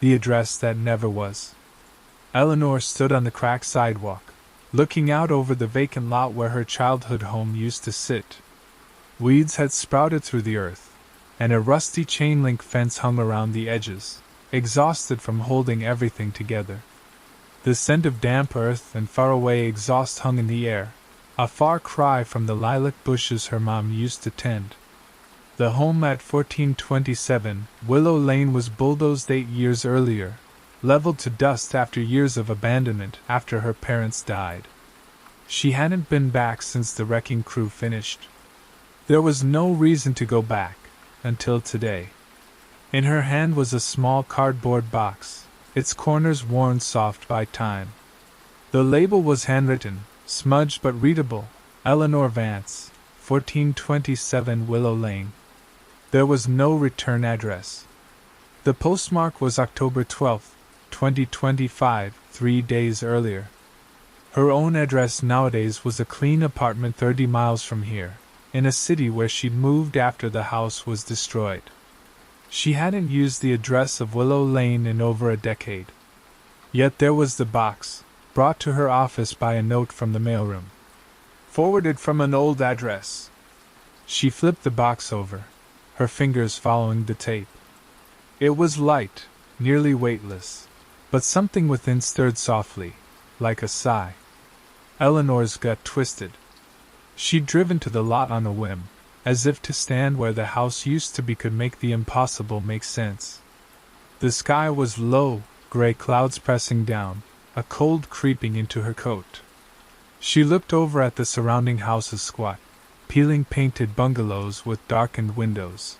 The address that never was. Eleanor stood on the cracked sidewalk, looking out over the vacant lot where her childhood home used to sit. Weeds had sprouted through the earth, and a rusty chain-link fence hung around the edges, exhausted from holding everything together. The scent of damp earth and faraway exhaust hung in the air, a far cry from the lilac bushes her mom used to tend. The home at 1427 Willow Lane was bulldozed 8 years earlier, leveled to dust after years of abandonment after her parents died. She hadn't been back since the wrecking crew finished. There was no reason to go back, until today. In her hand was a small cardboard box, its corners worn soft by time. The label was handwritten, smudged but readable, Eleanor Vance, 1427 Willow Lane. There was no return address. The postmark was October 12, 2025, 3 days earlier. Her own address nowadays was a clean apartment 30 miles from here, in a city where she'd moved after the house was destroyed. She hadn't used the address of Willow Lane in over a decade. Yet there was the box, brought to her office by a note from the mailroom. Forwarded from an old address. She flipped the box over, her fingers following the tape. It was light, nearly weightless, but something within stirred softly, like a sigh. Eleanor's gut twisted. She'd driven to the lot on a whim, as if to stand where the house used to be could make the impossible make sense. The sky was low, gray clouds pressing down, a cold creeping into her coat. She looked over at the surrounding houses, squat, peeling painted bungalows with darkened windows.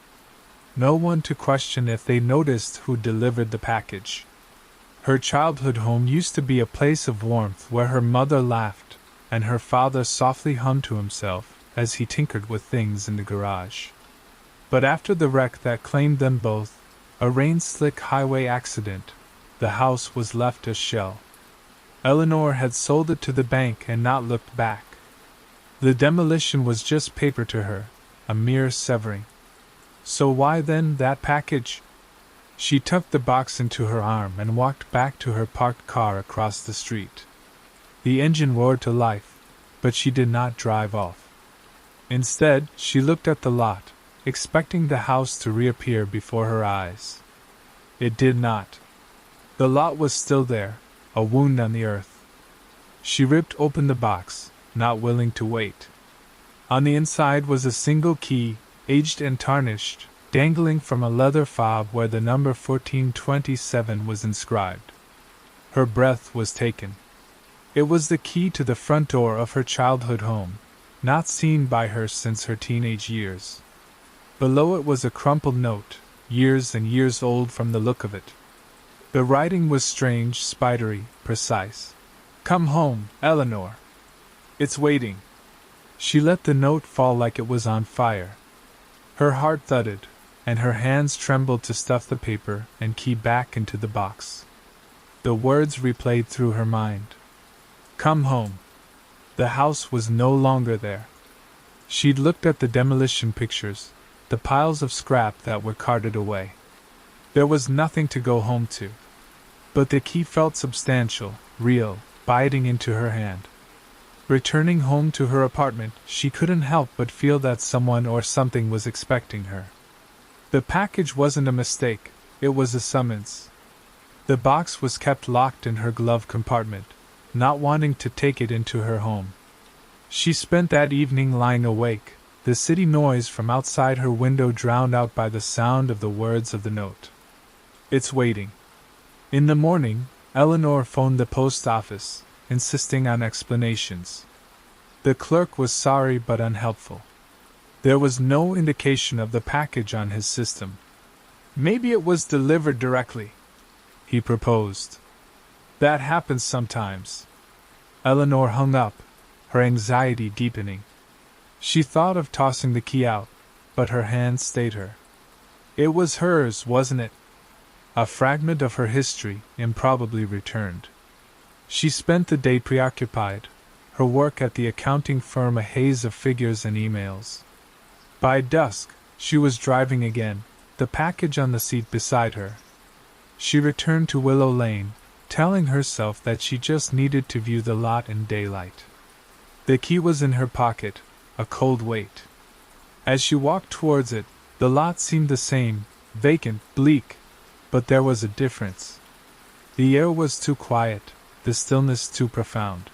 No one to question if they noticed who delivered the package. Her childhood home used to be a place of warmth where her mother laughed, and her father softly hummed to himself as he tinkered with things in the garage. But after the wreck that claimed them both, a rain-slick highway accident, the house was left a shell. Eleanor had sold it to the bank and not looked back. The demolition was just paper to her, a mere severing. So why then that package? She tucked the box into her arm and walked back to her parked car across the street. The engine roared to life, but she did not drive off. Instead, she looked at the lot, expecting the house to reappear before her eyes. It did not. The lot was still there, a wound on the earth. She ripped open the box, not willing to wait. On the inside was a single key, aged and tarnished, dangling from a leather fob where the number 1427 was inscribed. Her breath was taken. It was the key to the front door of her childhood home, not seen by her since her teenage years. Below it was a crumpled note, years and years old from the look of it. The writing was strange, spidery, precise. "Come home, Eleanor. It's waiting." She let the note fall like it was on fire. Her heart thudded, and her hands trembled to stuff the paper and key back into the box. The words replayed through her mind. Come home. The house was no longer there. She'd looked at the demolition pictures, the piles of scrap that were carted away. There was nothing to go home to. But the key felt substantial, real, biting into her hand. Returning home to her apartment, she couldn't help but feel that someone or something was expecting her. The package wasn't a mistake, it was a summons. The box was kept locked in her glove compartment, not wanting to take it into her home. She spent that evening lying awake, the city noise from outside her window drowned out by the sound of the words of the note. It's waiting. In the morning, Eleanor phoned the post office, insisting on explanations. The clerk was sorry but unhelpful. There was no indication of the package on his system. Maybe it was delivered directly, he proposed. That happens sometimes. Eleanor hung up, her anxiety deepening. She thought of tossing the key out, but her hand stayed her. It was hers, wasn't it? A fragment of her history, improbably returned. She spent the day preoccupied, her work at the accounting firm a haze of figures and emails. By dusk, she was driving again, the package on the seat beside her. She returned to Willow Lane, telling herself that she just needed to view the lot in daylight. The key was in her pocket, a cold weight. As she walked towards it, the lot seemed the same, vacant, bleak, but there was a difference. The air was too quiet, the stillness too profound.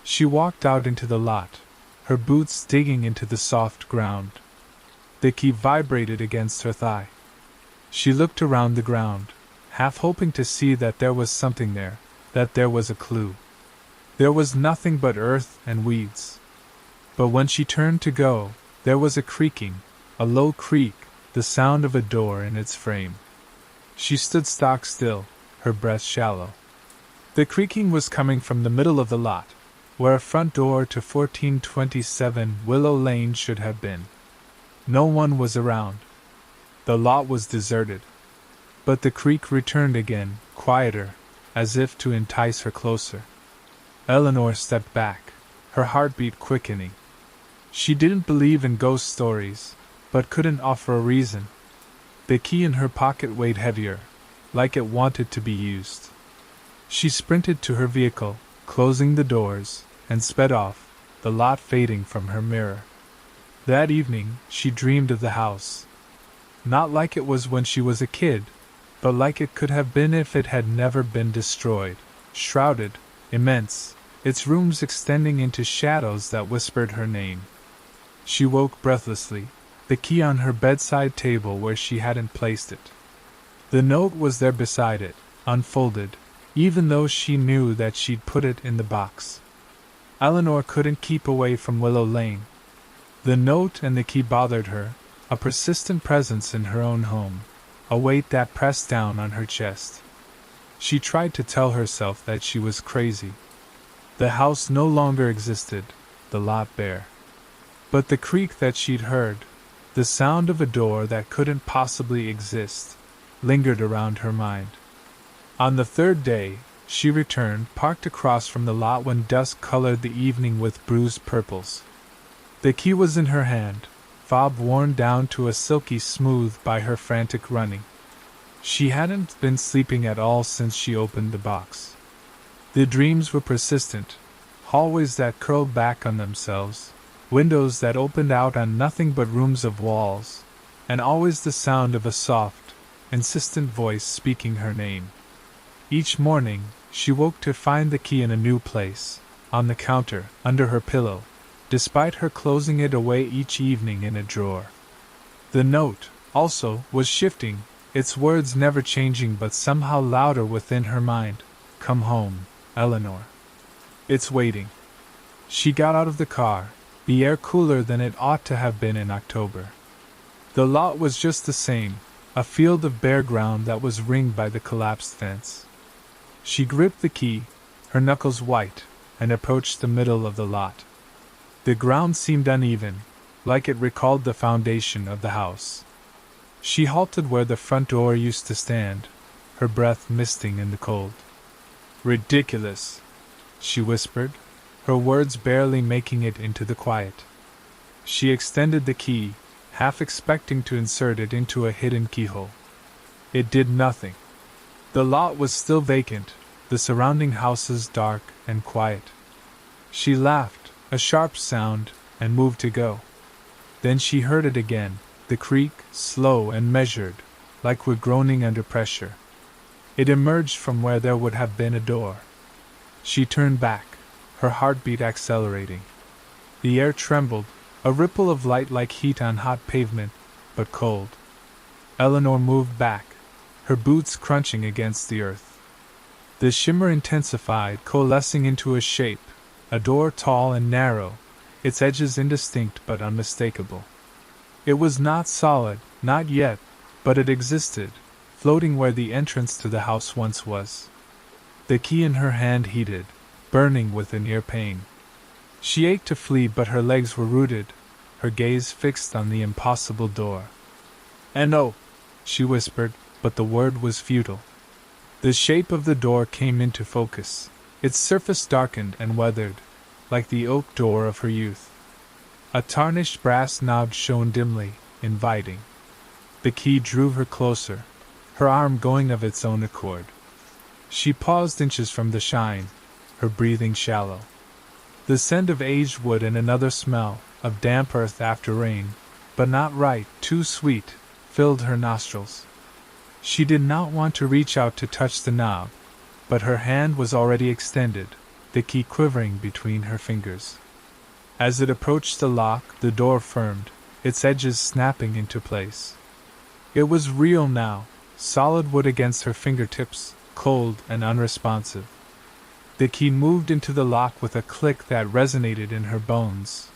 She walked out into the lot, her boots digging into the soft ground. The key vibrated against her thigh. She looked around the ground, half hoping to see that there was something there, that there was a clue. There was nothing but earth and weeds. But when she turned to go, there was a creaking, a low creak, the sound of a door in its frame. She stood stock still, her breath shallow. The creaking was coming from the middle of the lot, where a front door to 1427 Willow Lane should have been. No one was around. The lot was deserted. But the creak returned again, quieter, as if to entice her closer. Eleanor stepped back, her heartbeat quickening. She didn't believe in ghost stories, but couldn't offer a reason. The key in her pocket weighed heavier, like it wanted to be used. She sprinted to her vehicle, closing the doors, and sped off, the lot fading from her mirror. That evening, she dreamed of the house. Not like it was when she was a kid, but like it could have been if it had never been destroyed, shrouded, immense, its rooms extending into shadows that whispered her name. She woke breathlessly, the key on her bedside table where she hadn't placed it. The note was there beside it, unfolded, even though she knew that she'd put it in the box. Eleanor couldn't keep away from Willow Lane. The note and the key bothered her, a persistent presence in her own home, a weight that pressed down on her chest. She tried to tell herself that she was crazy. The house no longer existed, the lot bare. But the creak that she'd heard, the sound of a door that couldn't possibly exist, lingered around her mind. On the third day, she returned, parked across from the lot when dusk colored the evening with bruised purples. The key was in her hand, fob worn down to a silky smooth by her frantic running. She hadn't been sleeping at all since she opened the box. The dreams were persistent, hallways that curled back on themselves, windows that opened out on nothing but rooms of walls, and always the sound of a soft, insistent voice speaking her name. Each morning, she woke to find the key in a new place, on the counter, under her pillow, despite her closing it away each evening in a drawer. The note, also, was shifting, its words never changing but somehow louder within her mind. "Come home, Eleanor. It's waiting." She got out of the car, the air cooler than it ought to have been in October. The lot was just the same, a field of bare ground that was ringed by the collapsed fence. She gripped the key, her knuckles white, and approached the middle of the lot. The ground seemed uneven, like it recalled the foundation of the house. She halted where the front door used to stand, her breath misting in the cold. "Ridiculous," she whispered, her words barely making it into the quiet. She extended the key, half expecting to insert it into a hidden keyhole. It did nothing. The lot was still vacant, the surrounding houses dark and quiet. She laughed, a sharp sound, and moved to go. Then she heard it again, the creak, slow and measured, like wood groaning under pressure. It emerged from where there would have been a door. She turned back, her heartbeat accelerating. The air trembled, a ripple of light like heat on hot pavement, but cold. Eleanor moved back, her boots crunching against the earth. The shimmer intensified, coalescing into a shape, a door tall and narrow, its edges indistinct but unmistakable. It was not solid, not yet, but it existed, floating where the entrance to the house once was. The key in her hand heated, burning with a near pain. She ached to flee, but her legs were rooted, her gaze fixed on the impossible door. "And oh," she whispered, but the word was futile. The shape of the door came into focus, its surface darkened and weathered, like the oak door of her youth. A tarnished brass knob shone dimly, inviting. The key drew her closer, her arm going of its own accord. She paused inches from the shine, her breathing shallow. The scent of aged wood and another smell, of damp earth after rain, but not right, too sweet, filled her nostrils. She did not want to reach out to touch the knob, but her hand was already extended, the key quivering between her fingers. As it approached the lock, the door firmed, its edges snapping into place. It was real now, solid wood against her fingertips, cold and unresponsive. The key moved into the lock with a click that resonated in her bones.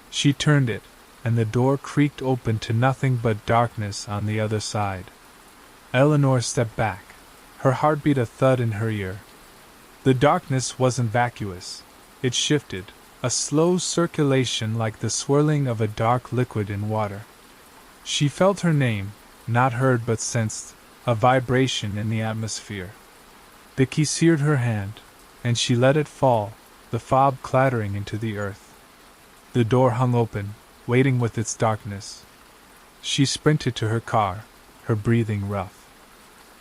She turned it, and the door creaked open to nothing but darkness on the other side. Eleanor stepped back, her heartbeat a thud in her ear. The darkness wasn't vacuous. It shifted, a slow circulation like the swirling of a dark liquid in water. She felt her name, not heard but sensed, a vibration in the atmosphere. The key seared her hand, and she let it fall, the fob clattering into the earth. The door hung open, waiting with its darkness. She sprinted to her car, her breathing rough.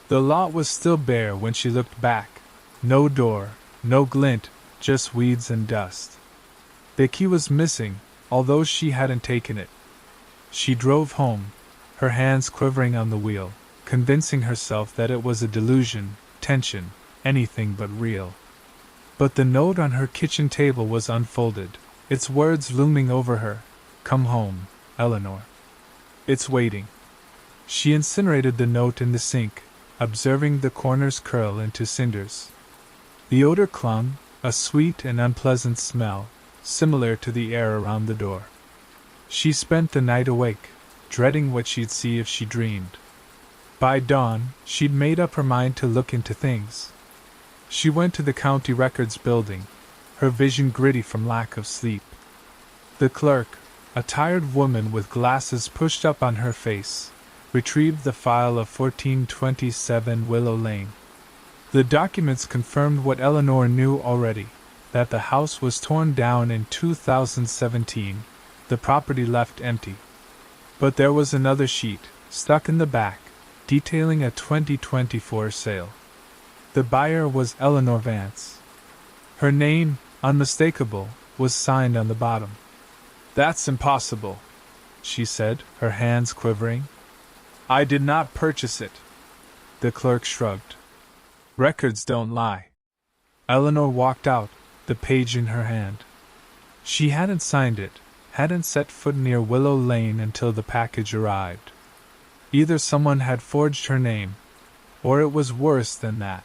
The lot was still bare when she looked back. No door, no glint, just weeds and dust. The key was missing, although she hadn't taken it. She drove home, her hands quivering on the wheel, convincing herself that it was a delusion, tension, anything but real. But the note on her kitchen table was unfolded, its words looming over her. Come home, Eleanor. It's waiting. She incinerated the note in the sink, observing the corners curl into cinders. The odor clung, a sweet and unpleasant smell, similar to the air around the door. She spent the night awake, dreading what she'd see if she dreamed. By dawn, she'd made up her mind to look into things. She went to the county records building, her vision gritty from lack of sleep. The clerk, a tired woman with glasses pushed up on her face, retrieved the file of 1427 Willow Lane. The documents confirmed what Eleanor knew already, that the house was torn down in 2017, the property left empty. But there was another sheet, stuck in the back, detailing a 2024 sale. The buyer was Eleanor Vance. Her name, unmistakable, was signed on the bottom. That's impossible, she said, her hands quivering. I did not purchase it. The clerk shrugged. Records don't lie. Eleanor walked out, the page in her hand. She hadn't signed it, hadn't set foot near Willow Lane until the package arrived. Either someone had forged her name, or it was worse than that.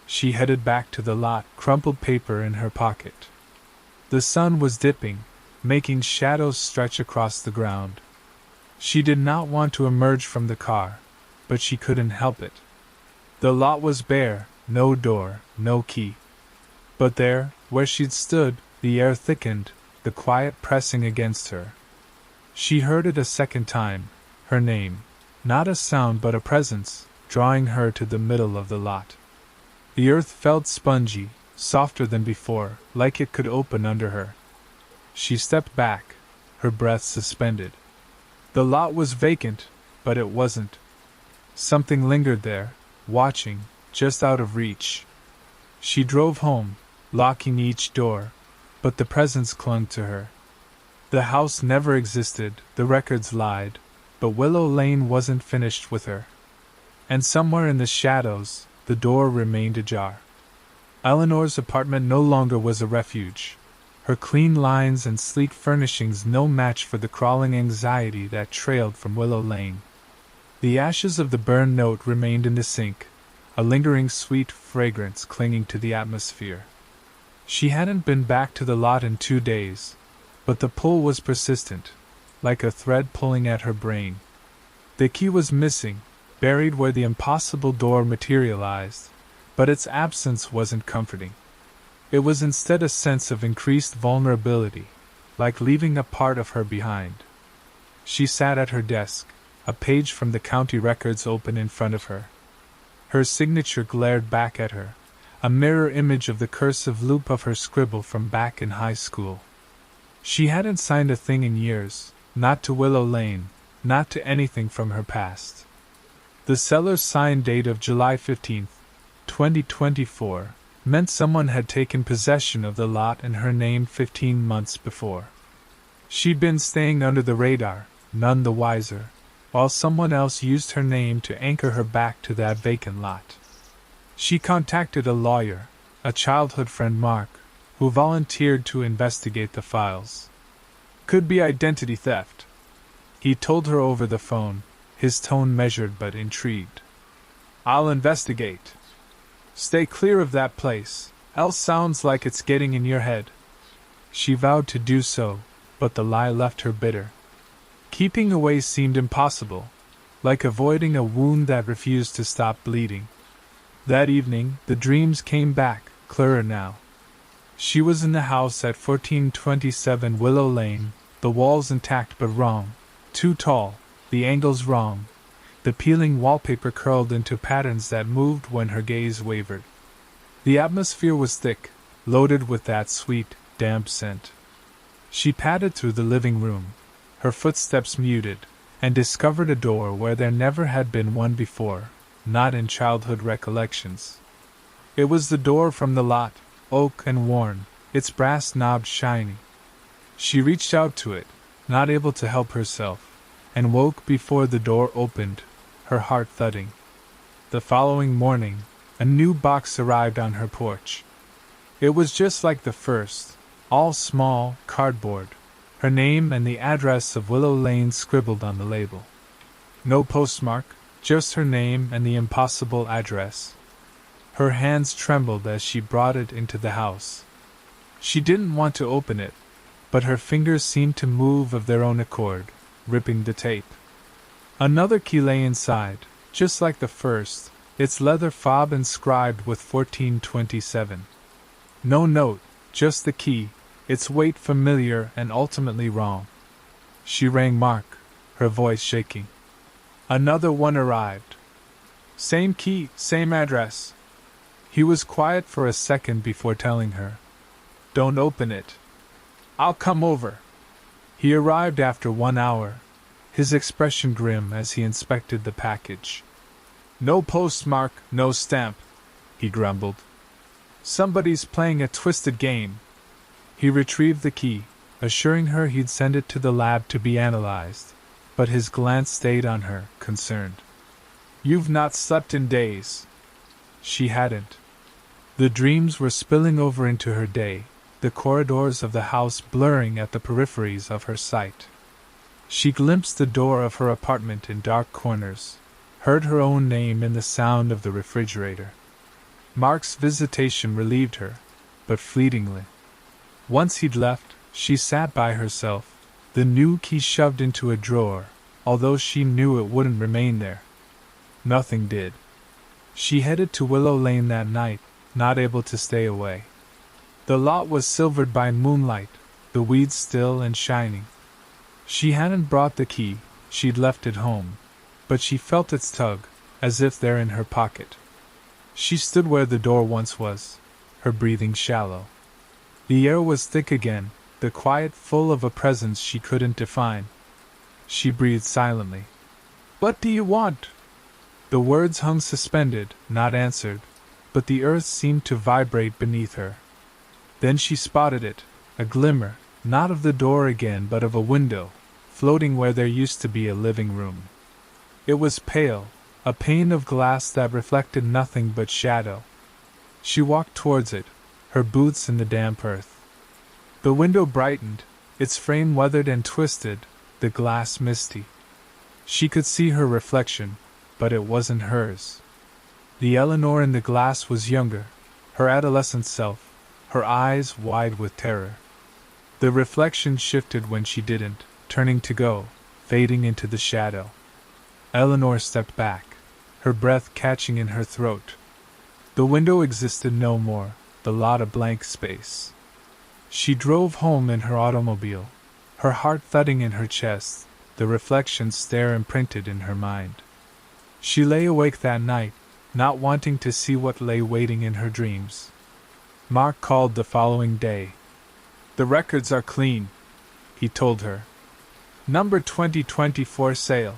She headed back to the lot, crumpled paper in her pocket. The sun was dipping, making shadows stretch across the ground. She did not want to emerge from the car, but she couldn't help it. The lot was bare, no door, no key. But there, where she'd stood, the air thickened, the quiet pressing against her. She heard it a second time, her name, not a sound but a presence, drawing her to the middle of the lot. The earth felt spongy, softer than before, like it could open under her. She stepped back, her breath suspended. The lot was vacant, but it wasn't. Something lingered there, watching, just out of reach. She drove home, locking each door, but the presence clung to her. The house never existed, the records lied, but Willow Lane wasn't finished with her. And somewhere in the shadows, the door remained ajar. Eleanor's apartment no longer was a refuge. Her clean lines and sleek furnishings no match for the crawling anxiety that trailed from Willow Lane. The ashes of the burned note remained in the sink, a lingering sweet fragrance clinging to the atmosphere. She hadn't been back to the lot in 2 days, but the pull was persistent, like a thread pulling at her brain. The key was missing, buried where the impossible door materialized, but its absence wasn't comforting. It was instead a sense of increased vulnerability, like leaving a part of her behind. She sat at her desk, a page from the county records open in front of her. Her signature glared back at her, a mirror image of the cursive loop of her scribble from back in high school. She hadn't signed a thing in years, not to Willow Lane, not to anything from her past. The seller's signed date of July 15th, 2024, meant someone had taken possession of the lot in her name 15 months before. She'd been staying under the radar, none the wiser, while someone else used her name to anchor her back to that vacant lot. She contacted a lawyer, a childhood friend, Mark, who volunteered to investigate the files. Could be identity theft, he told her over the phone, his tone measured but intrigued. I'll investigate. Stay clear of that place, else sounds like it's getting in your head. She vowed to do so, but the lie left her bitter. Keeping away seemed impossible, like avoiding a wound that refused to stop bleeding. That evening, the dreams came back, clearer now. She was in the house at 1427 Willow Lane, the walls intact but wrong, too tall, the angles wrong. The peeling wallpaper curled into patterns that moved when her gaze wavered. The atmosphere was thick, loaded with that sweet, damp scent. She padded through the living room, her footsteps muted, and discovered a door where there never had been one before, not in childhood recollections. It was the door from the lot, oak and worn, its brass knob shiny. She reached out to it, not able to help herself, and woke before the door opened, her heart thudding. The following morning, a new box arrived on her porch. It was just like the first, all small, cardboard, her name and the address of Willow Lane scribbled on the label. No postmark, just her name and the impossible address. Her hands trembled as she brought it into the house. She didn't want to open it, but her fingers seemed to move of their own accord, ripping the tape. Another key lay inside, just like the first, its leather fob inscribed with 1427. No note, just the key, its weight familiar and ultimately wrong. She rang Mark, her voice shaking. Another one arrived. Same key, same address. He was quiet for a second before telling her, "Don't open it. I'll come over." He arrived after 1 hour, his expression grim as he inspected the package. "No postmark, no stamp," he grumbled. "Somebody's playing a twisted game." He retrieved the key, assuring her he'd send it to the lab to be analyzed, but his glance stayed on her, concerned. "You've not slept in days." She hadn't. The dreams were spilling over into her day, the corridors of the house blurring at the peripheries of her sight. She glimpsed the door of her apartment in dark corners, heard her own name in the sound of the refrigerator. Mark's visitation relieved her, but fleetingly. Once he'd left, she sat by herself, the new key shoved into a drawer, although she knew it wouldn't remain there. Nothing did. She headed to Willow Lane that night, not able to stay away. The lot was silvered by moonlight, the weeds still and shining. She hadn't brought the key, she'd left it home, but she felt its tug, as if there in her pocket. She stood where the door once was, her breathing shallow. The air was thick again, the quiet full of a presence she couldn't define. She breathed silently. "What do you want?" The words hung suspended, not answered, but the earth seemed to vibrate beneath her. Then she spotted it, a glimmer, not of the door again but of a window, floating where there used to be a living room. It was pale, a pane of glass that reflected nothing but shadow. She walked towards it, her boots in the damp earth. The window brightened, its frame weathered and twisted, the glass misty. She could see her reflection, but it wasn't hers. The Eleanor in the glass was younger, her adolescent self, her eyes wide with terror. The reflection shifted when she didn't, turning to go, fading into the shadow. Eleanor stepped back, her breath catching in her throat. The window existed no more, the lot a blank space. She drove home in her automobile, her heart thudding in her chest, the reflection's stare imprinted in her mind. She lay awake that night, not wanting to see what lay waiting in her dreams. Mark called the following day. "The records are clean," he told her. "Number 2024 sale.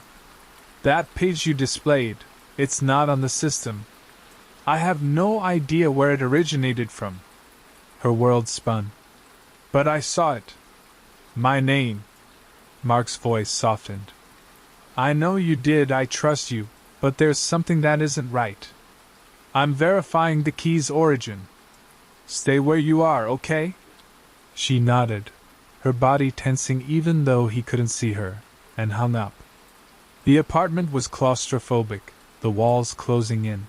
That page you displayed, It's not on the system. I have no idea where it originated from. Her world spun. But I saw it. My name. Mark's voice softened. I know you did, I trust you, but there's something that isn't right. I'm verifying the key's origin. Stay where you are, okay? She nodded, her body tensing even though he couldn't see her, and hung up. The apartment was claustrophobic, the walls closing in.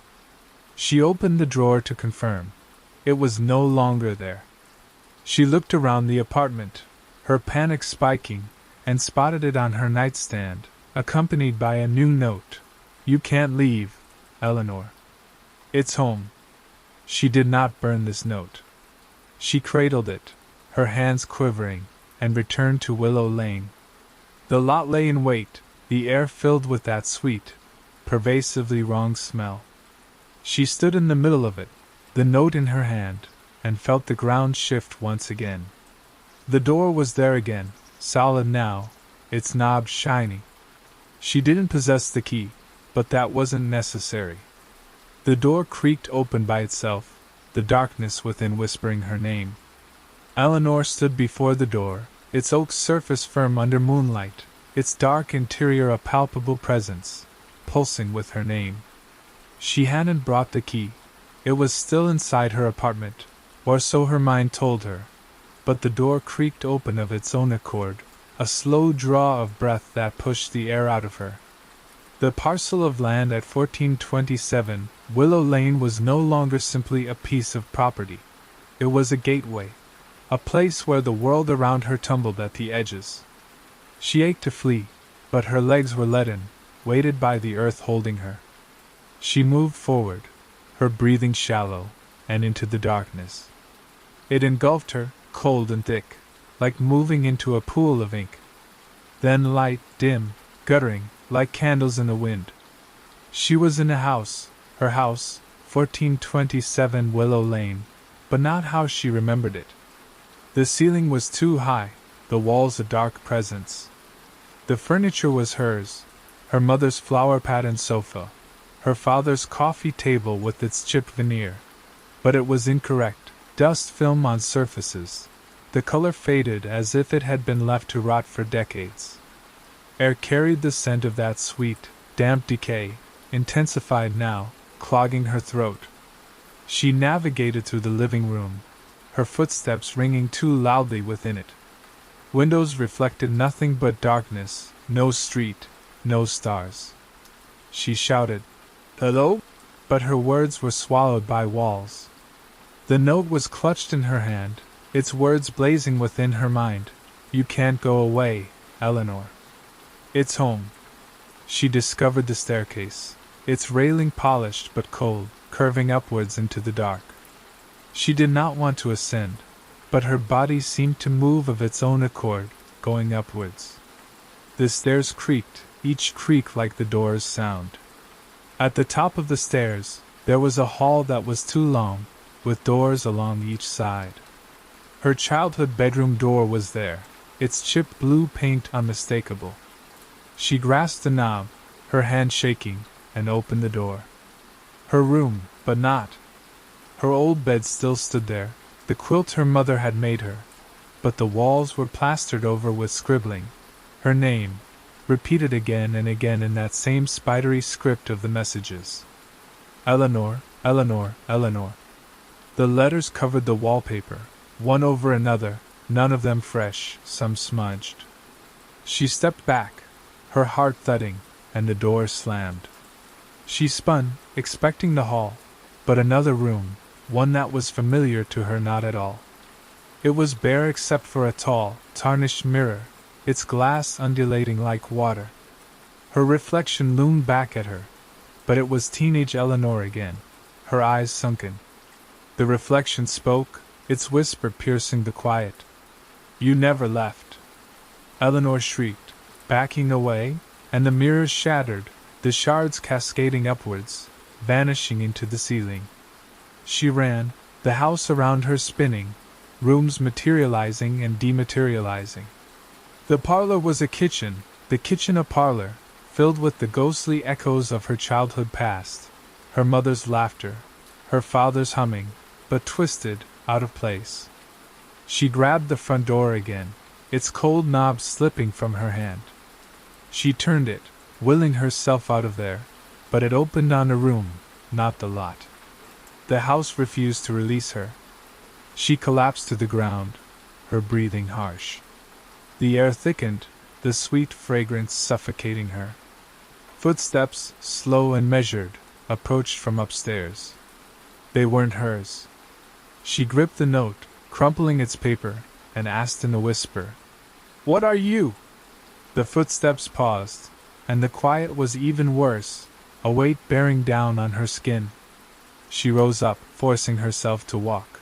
She opened the drawer to confirm. It was no longer there. She looked around the apartment, her panic spiking, and spotted it on her nightstand, accompanied by a new note. You can't leave, Eleanor. It's home. She did not burn this note. She cradled it, her hands quivering, and returned to Willow Lane. The lot lay in wait, the air filled with that sweet, pervasively wrong smell. She stood in the middle of it, the note in her hand, and felt the ground shift once again. The door was there again, solid now, its knob shiny. She didn't possess the key, but that wasn't necessary. The door creaked open by itself, the darkness within whispering her name. Eleanor stood before the door, its oak surface firm under moonlight, its dark interior a palpable presence, pulsing with her name. She hadn't brought the key. It was still inside her apartment, or so her mind told her. But the door creaked open of its own accord, a slow draw of breath that pushed the air out of her. The parcel of land at 1427 Willow Lane was no longer simply a piece of property. It was a gateway, a place where the world around her tumbled at the edges. She ached to flee, but her legs were leaden, weighted by the earth holding her. She moved forward, her breathing shallow, and into the darkness. It engulfed her, cold and thick, like moving into a pool of ink. Then light, dim, guttering, like candles in the wind. She was in a house, her house, 1427 Willow Lane, but not how she remembered it. The ceiling was too high, the walls a dark presence. The furniture was hers, her mother's flower-patterned sofa, her father's coffee table with its chipped veneer. But it was incorrect, dust film on surfaces. The color faded as if it had been left to rot for decades. Air carried the scent of that sweet, damp decay, intensified now, clogging her throat. She navigated through the living room, her footsteps ringing too loudly within it. Windows reflected nothing but darkness, no street, no stars. She shouted, "Hello?" But her words were swallowed by walls. The note was clutched in her hand, its words blazing within her mind. You can't go away, Eleanor. It's home. She discovered the staircase, its railing polished but cold, curving upwards into the dark. She did not want to ascend, but her body seemed to move of its own accord, going upwards. The stairs creaked, each creak like the door's sound. At the top of the stairs, there was a hall that was too long, with doors along each side. Her childhood bedroom door was there, its chipped blue paint unmistakable. She grasped the knob, her hand shaking, and opened the door. Her room, but not. Her old bed still stood there, the quilt her mother had made her, but the walls were plastered over with scribbling. Her name, repeated again and again in that same spidery script of the messages. Eleanor, Eleanor, Eleanor. The letters covered the wallpaper, one over another, none of them fresh, some smudged. She stepped back, her heart thudding, and the door slammed. She spun, expecting the hall, but another room, one that was familiar to her not at all. It was bare except for a tall, tarnished mirror, its glass undulating like water. Her reflection loomed back at her, but it was teenage Eleanor again, her eyes sunken. The reflection spoke, its whisper piercing the quiet. You never left. Eleanor shrieked, backing away, and the mirror shattered, the shards cascading upwards, vanishing into the ceiling. She ran, the house around her spinning, rooms materializing and dematerializing. The parlor was a kitchen, the kitchen a parlor, filled with the ghostly echoes of her childhood past, her mother's laughter, her father's humming, but twisted, out of place. She grabbed the front door again, its cold knob slipping from her hand. She turned it, willing herself out of there, but it opened on a room, not the lot. The house refused to release her. She collapsed to the ground, her breathing harsh. The air thickened, the sweet fragrance suffocating her. Footsteps, slow and measured, approached from upstairs. They weren't hers. She gripped the note, crumpling its paper, and asked in a whisper, "What are you?" The footsteps paused, and the quiet was even worse, a weight bearing down on her skin. She rose up, forcing herself to walk.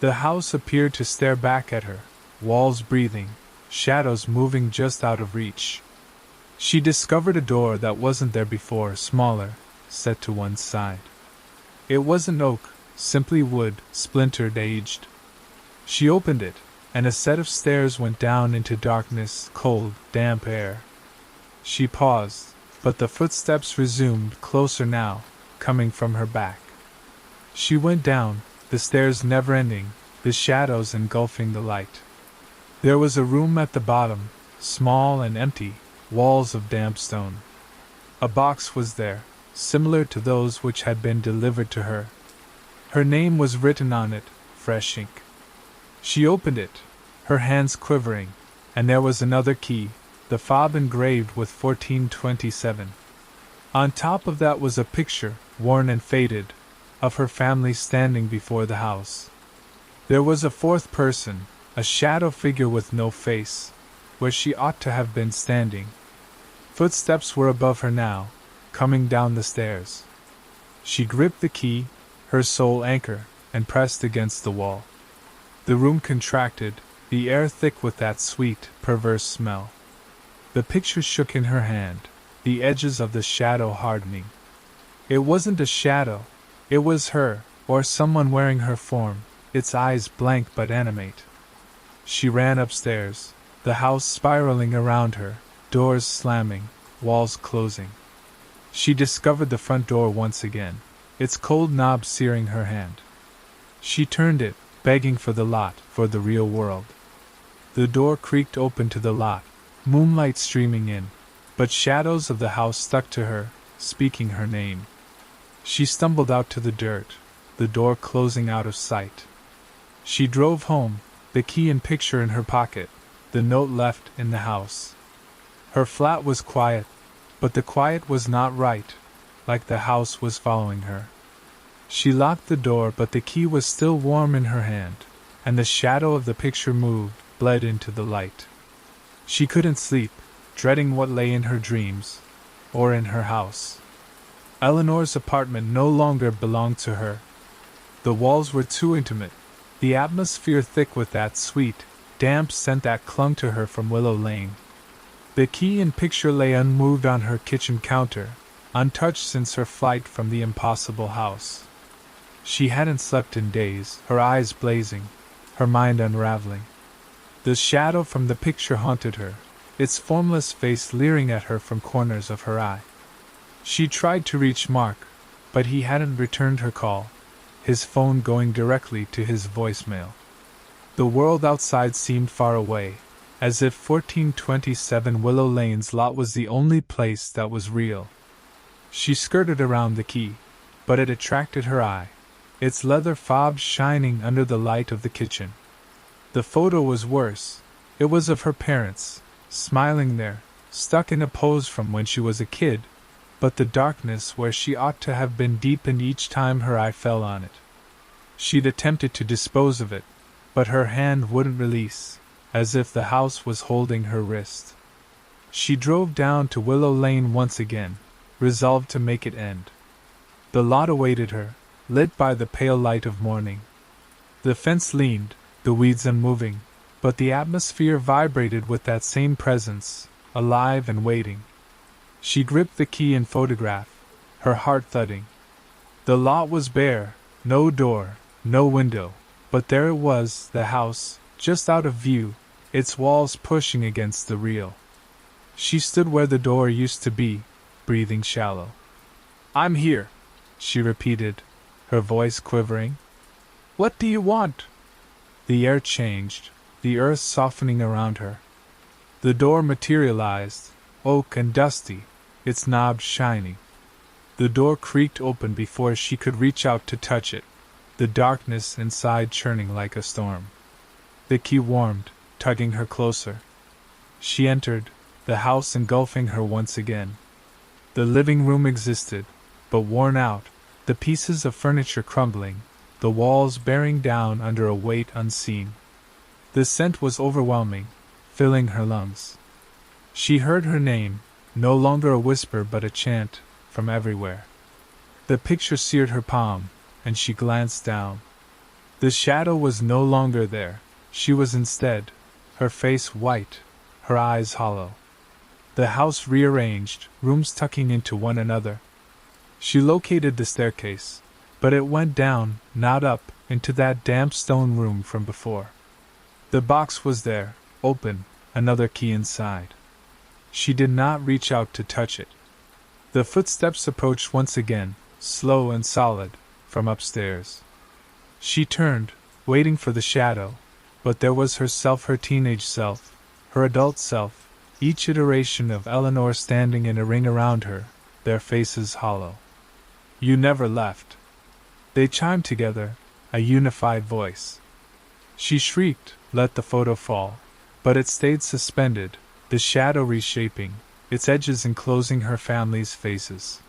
The house appeared to stare back at her, walls breathing, shadows moving just out of reach. She discovered a door that wasn't there before, smaller, set to one side. It wasn't oak, simply wood, splintered, aged. She opened it, and a set of stairs went down into darkness, cold, damp air. She paused, but the footsteps resumed, closer now, coming from her back. She went down, the stairs never ending, the shadows engulfing the light. There was a room at the bottom, small and empty, walls of damp stone. A box was there, similar to those which had been delivered to her. Her name was written on it, fresh ink. She opened it, her hands quivering, and there was another key, the fob engraved with 1427. On top of that was a picture, worn and faded, of her family standing before the house. There was a fourth person, a shadow figure with no face, where she ought to have been standing. Footsteps were above her now, coming down the stairs. She gripped the key, her sole anchor, and pressed against the wall. The room contracted, the air thick with that sweet, perverse smell. The picture shook in her hand, the edges of the shadow hardening. It wasn't a shadow, it was her, or someone wearing her form, its eyes blank but animate. She ran upstairs, the house spiraling around her, doors slamming, walls closing. She discovered the front door once again, its cold knob searing her hand. She turned it, begging for the lot, for the real world. The door creaked open to the lot, moonlight streaming in, but shadows of the house stuck to her, speaking her name. She stumbled out to the dirt, the door closing out of sight. She drove home, the key and picture in her pocket, the note left in the house. Her flat was quiet, but the quiet was not right, like the house was following her. She locked the door, but the key was still warm in her hand, and the shadow of the picture moved, bled into the light. She couldn't sleep, dreading what lay in her dreams, or in her house. Eleanor's apartment no longer belonged to her. The walls were too intimate, the atmosphere thick with that sweet, damp scent that clung to her from Willow Lane. The key and picture lay unmoved on her kitchen counter, untouched since her flight from the impossible house. She hadn't slept in days, her eyes blazing, her mind unraveling. The shadow from the picture haunted her, its formless face leering at her from corners of her eye. She tried to reach Mark, but he hadn't returned her call, his phone going directly to his voicemail. The world outside seemed far away, as if 1427 Willow Lane's lot was the only place that was real. She skirted around the key, but it attracted her eye, its leather fob shining under the light of the kitchen. The photo was worse. It was of her parents, smiling there, stuck in a pose from when she was a kid, but the darkness where she ought to have been deepened each time her eye fell on it. She'd attempted to dispose of it, but her hand wouldn't release, as if the house was holding her wrist. She drove down to Willow Lane once again, resolved to make it end. The lot awaited her, lit by the pale light of morning. The fence leaned, the weeds unmoving, but the atmosphere vibrated with that same presence, alive and waiting. She gripped the key and photograph, her heart thudding. The lot was bare, no door, no window, but there it was, the house, just out of view, its walls pushing against the real. She stood where the door used to be, breathing shallow. "I'm here," she repeated, her voice quivering. "What do you want?" The air changed, the earth softening around her. The door materialized, oak and dusty, its knob shining. The door creaked open before she could reach out to touch it, the darkness inside churning like a storm. The key warmed, tugging her closer. She entered, the house engulfing her once again. The living room existed, but worn out, the pieces of furniture crumbling, the walls bearing down under a weight unseen. The scent was overwhelming, filling her lungs. She heard her name, no longer a whisper but a chant, from everywhere. The picture seared her palm, and she glanced down. The shadow was no longer there, she was instead, her face white, her eyes hollow. The house rearranged, rooms tucking into one another. She located the staircase, but it went down, not up, into that damp stone room from before. The box was there, open, another key inside. She did not reach out to touch it. The footsteps approached once again, slow and solid, from upstairs. She turned, waiting for the shadow, but there was herself, her teenage self, her adult self, each iteration of Eleanor standing in a ring around her, their faces hollow. "You never left." They chimed together, a unified voice. She shrieked, let the photo fall, but it stayed suspended, the shadow reshaping, its edges enclosing her family's faces.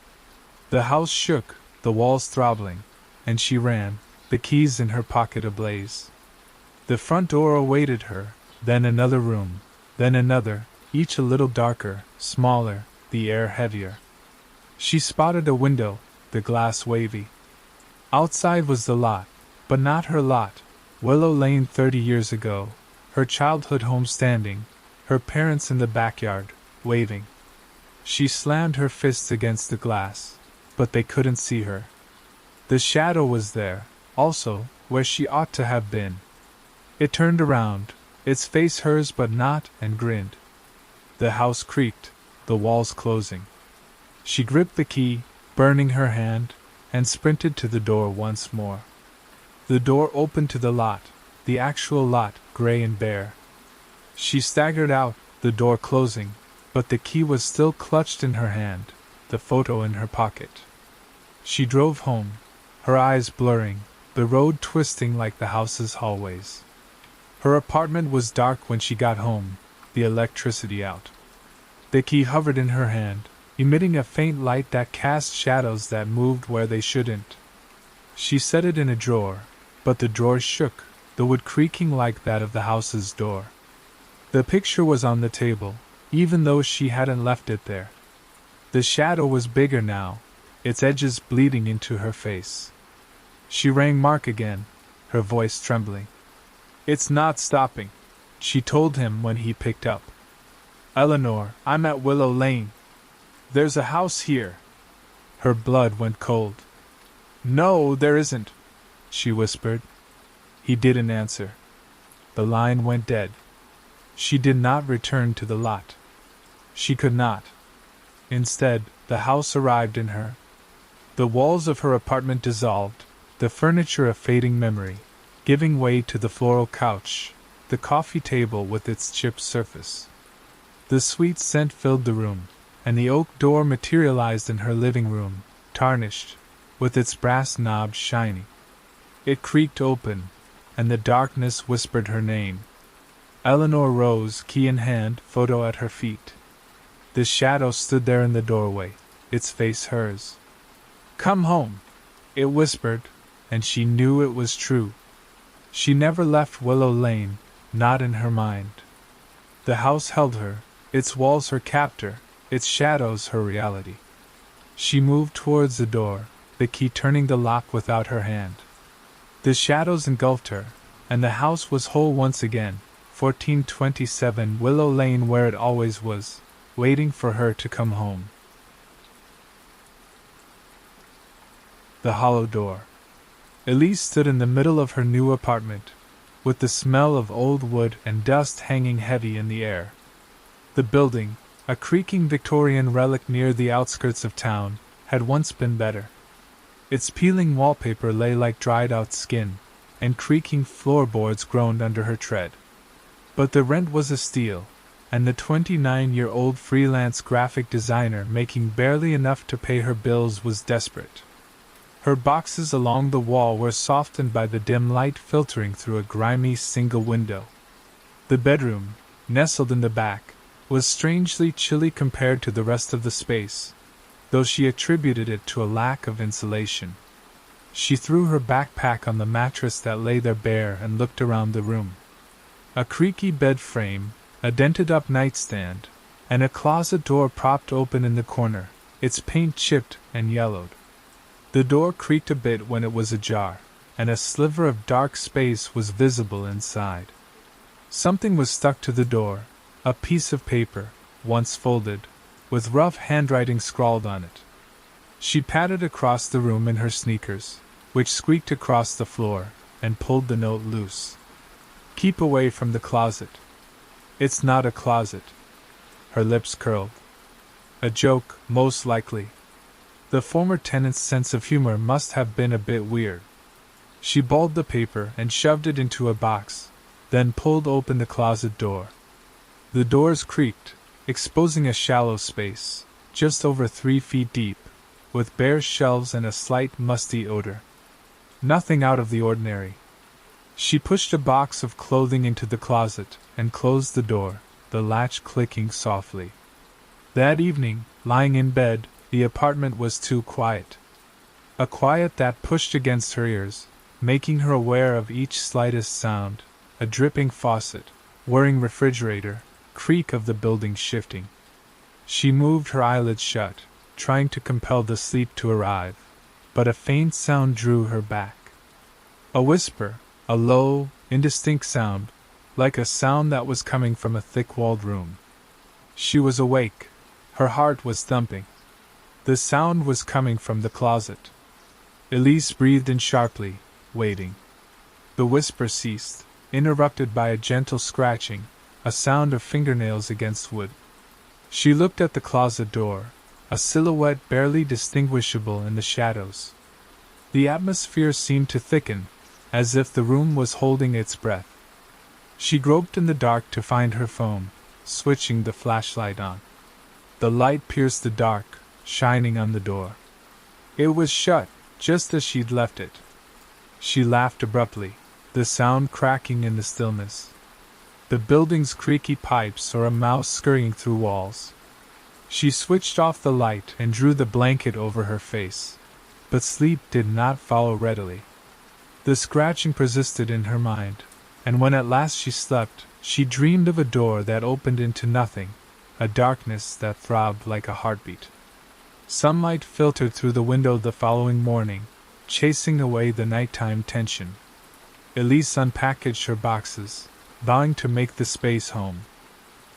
The house shook, the walls throbbing, and she ran, the keys in her pocket ablaze. The front door awaited her, then another room, then another, each a little darker, smaller, the air heavier. She spotted a window, the glass wavy. Outside was the lot, but not her lot, Willow Lane 30 years ago, her childhood home standing, her parents in the backyard, waving. She slammed her fists against the glass, but they couldn't see her. The shadow was there, also, where she ought to have been. It turned around, its face hers but not, and grinned. The house creaked, the walls closing. She gripped the key, burning her hand, and sprinted to the door once more. The door opened to the lot, the actual lot, gray and bare. She staggered out, the door closing, but the key was still clutched in her hand, the photo in her pocket. She drove home, her eyes blurring, the road twisting like the house's hallways. Her apartment was dark when she got home, the electricity out. The key hovered in her hand, emitting a faint light that cast shadows that moved where they shouldn't. She set it in a drawer, but the drawer shook, the wood creaking like that of the house's door. The picture was on the table, even though she hadn't left it there. The shadow was bigger now, its edges bleeding into her face. She rang Mark again, her voice trembling. "It's not stopping," she told him when he picked up. "Eleanor, I'm at Willow Lane. There's a house here." Her blood went cold. "No, there isn't," she whispered. He didn't answer. The line went dead. She did not return to the lot. She could not. Instead, the house arrived in her. The walls of her apartment dissolved, the furniture a fading memory, giving way to the floral couch, the coffee table with its chipped surface. The sweet scent filled the room, and the oak door materialized in her living room, tarnished, with its brass knobs shining. It creaked open, and the darkness whispered her name. Eleanor rose, key in hand, photo at her feet. The shadow stood there in the doorway, its face hers. "Come home," it whispered, and she knew it was true. She never left Willow Lane, not in her mind. The house held her, its walls her captor, its shadows her reality. She moved towards the door, the key turning the lock without her hand. The shadows engulfed her, and the house was whole once again, 1427 Willow Lane, where it always was, waiting for her to come home. The hollow door. Elise stood in the middle of her new apartment, with the smell of old wood and dust hanging heavy in the air. The building, A creaking Victorian relic near the outskirts of town had once been better. Its peeling wallpaper lay like dried-out skin, and creaking floorboards groaned under her tread. But the rent was a steal, and the 29-year-old freelance graphic designer making barely enough to pay her bills was desperate. Her boxes along the wall were softened by the dim light filtering through a grimy single window. The bedroom, nestled in the back, was strangely chilly compared to the rest of the space, though she attributed it to a lack of insulation. She threw her backpack on the mattress that lay there bare and looked around the room. A creaky bed frame, a dented-up nightstand, and a closet door propped open in the corner, its paint chipped and yellowed. The door creaked a bit when it was ajar, and a sliver of dark space was visible inside. Something was stuck to the door, a piece of paper, once folded, with rough handwriting scrawled on it. She padded across the room in her sneakers, which squeaked across the floor, and pulled the note loose. "Keep away from the closet." "It's not a closet." Her lips curled. A joke, most likely. The former tenant's sense of humor must have been a bit weird. She balled the paper and shoved it into a box, then pulled open the closet door. The doors creaked, exposing a shallow space, just over 3 feet deep, with bare shelves and a slight musty odor. Nothing out of the ordinary. She pushed a box of clothing into the closet and closed the door, the latch clicking softly. That evening, lying in bed, the apartment was too quiet. A quiet that pushed against her ears, making her aware of each slightest sound, a dripping faucet, whirring refrigerator, creak of the building shifting. She moved her eyelids shut, trying to compel the sleep to arrive, but a faint sound drew her back. A whisper, a low, indistinct sound, like a sound that was coming from a thick-walled room. She was awake. Her heart was thumping. The sound was coming from the closet. Elise breathed in sharply, waiting. The whisper ceased, interrupted by a gentle scratching, a sound of fingernails against wood. She looked at the closet door, a silhouette barely distinguishable in the shadows. The atmosphere seemed to thicken, as if the room was holding its breath. She groped in the dark to find her phone, switching the flashlight on. The light pierced the dark, shining on the door. It was shut, just as she'd left it. She laughed abruptly, the sound cracking in the stillness. The building's creaky pipes or a mouse scurrying through walls. She switched off the light and drew the blanket over her face. But sleep did not follow readily. The scratching persisted in her mind, and when at last she slept, she dreamed of a door that opened into nothing, a darkness that throbbed like a heartbeat. Sunlight filtered through the window the following morning, chasing away the nighttime tension. Elise unpackaged her boxes, vowing to make the space home.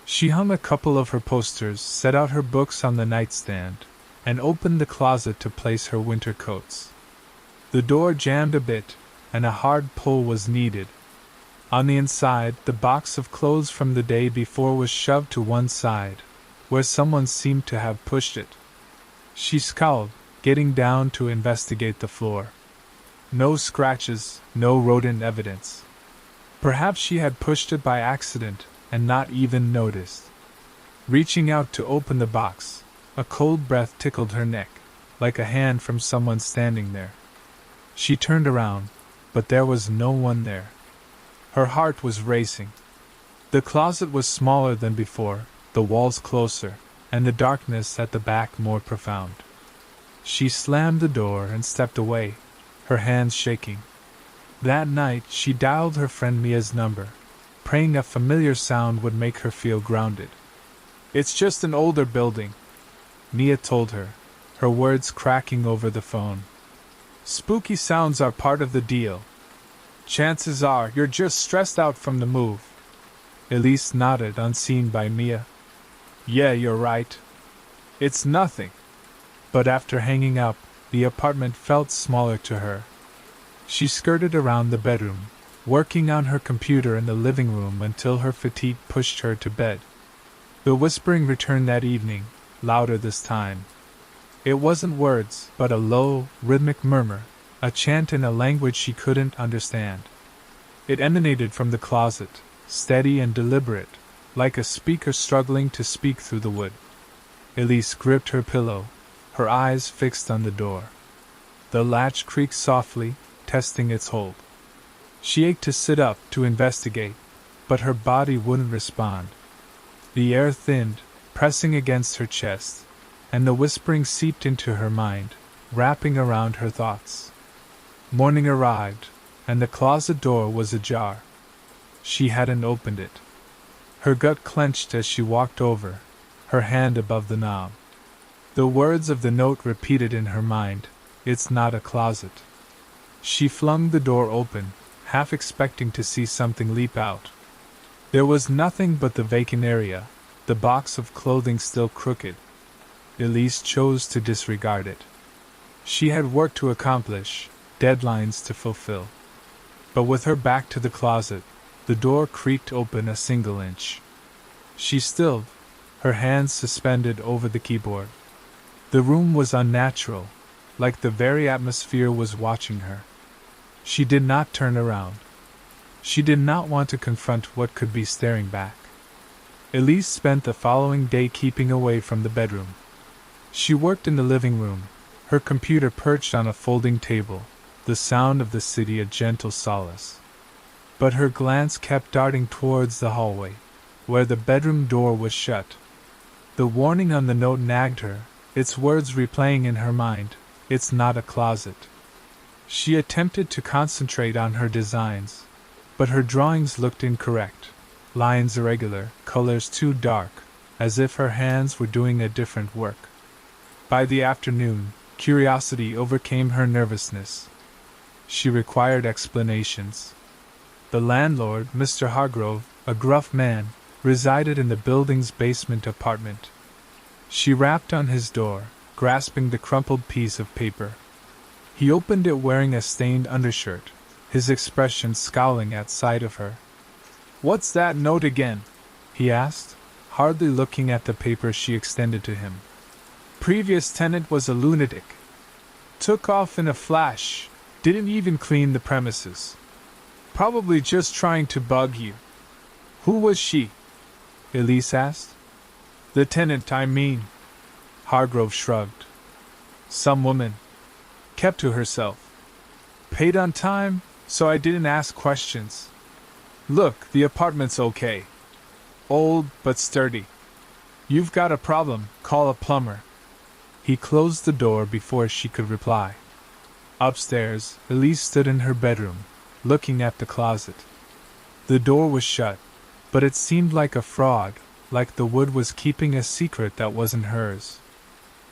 She hung a couple of her posters, set out her books on the nightstand, and opened the closet to place her winter coats. The door jammed a bit, and a hard pull was needed. On the inside, the box of clothes from the day before was shoved to one side, where someone seemed to have pushed it. She scowled, getting down to investigate the floor. No scratches, no rodent evidence. Perhaps she had pushed it by accident and not even noticed. Reaching out to open the box, a cold breath tickled her neck, like a hand from someone standing there. She turned around, but there was no one there. Her heart was racing. The closet was smaller than before, the walls closer, and the darkness at the back more profound. She slammed the door and stepped away, her hands shaking. That night she dialed her friend Mia's number, praying a familiar sound would make her feel grounded. "It's just an older building," Mia told her, her words cracking over the phone. "Spooky sounds are part of the deal. Chances are you're just stressed out from the move." Elise nodded, unseen by Mia. "Yeah, you're right. It's nothing." But after hanging up, the apartment felt smaller to her. She skirted around the bedroom, working on her computer in the living room until her fatigue pushed her to bed. The whispering returned that evening, louder this time. It wasn't words, but a low, rhythmic murmur, a chant in a language she couldn't understand. It emanated from the closet, steady and deliberate, like a speaker struggling to speak through the wood. Elise gripped her pillow, her eyes fixed on the door. The latch creaked softly, testing its hold. She ached to sit up, to investigate, but her body wouldn't respond. The air thinned, pressing against her chest, and the whispering seeped into her mind, wrapping around her thoughts. Morning arrived, and the closet door was ajar. She hadn't opened it. Her gut clenched as she walked over, her hand above the knob. The words of the note repeated in her mind, "It's not a closet." She flung the door open, half expecting to see something leap out. There was nothing but the vacant area, the box of clothing still crooked. Elise chose to disregard it. She had work to accomplish, deadlines to fulfill. But with her back to the closet, the door creaked open a single inch. She stilled, her hands suspended over the keyboard. The room was unnatural, like the very atmosphere was watching her. She did not turn around. She did not want to confront what could be staring back. Elise spent the following day keeping away from the bedroom. She worked in the living room, her computer perched on a folding table, the sound of the city a gentle solace. But her glance kept darting towards the hallway, where the bedroom door was shut. The warning on the note nagged her, its words replaying in her mind, "It's not a closet." She attempted to concentrate on her designs, but her drawings looked incorrect, lines irregular, colors too dark, as if her hands were doing a different work. By the afternoon, curiosity overcame her nervousness. She required explanations. The landlord, Mr. Hargrove, a gruff man, resided in the building's basement apartment. She rapped on his door, grasping the crumpled piece of paper. He opened it wearing a stained undershirt, his expression scowling at sight of her. "What's that note again?" he asked, hardly looking at the paper she extended to him. "Previous tenant was a lunatic. Took off in a flash, didn't even clean the premises. Probably just trying to bug you." "Who was she?" Elise asked. "The tenant, I mean." Hargrove shrugged. "Some woman. Kept to herself. Paid on time, so I didn't ask questions. Look, the apartment's okay. Old, but sturdy. You've got a problem, call a plumber." He closed the door before she could reply. Upstairs, Elise stood in her bedroom, looking at the closet. The door was shut, but it seemed like a fraud, like the wood was keeping a secret that wasn't hers.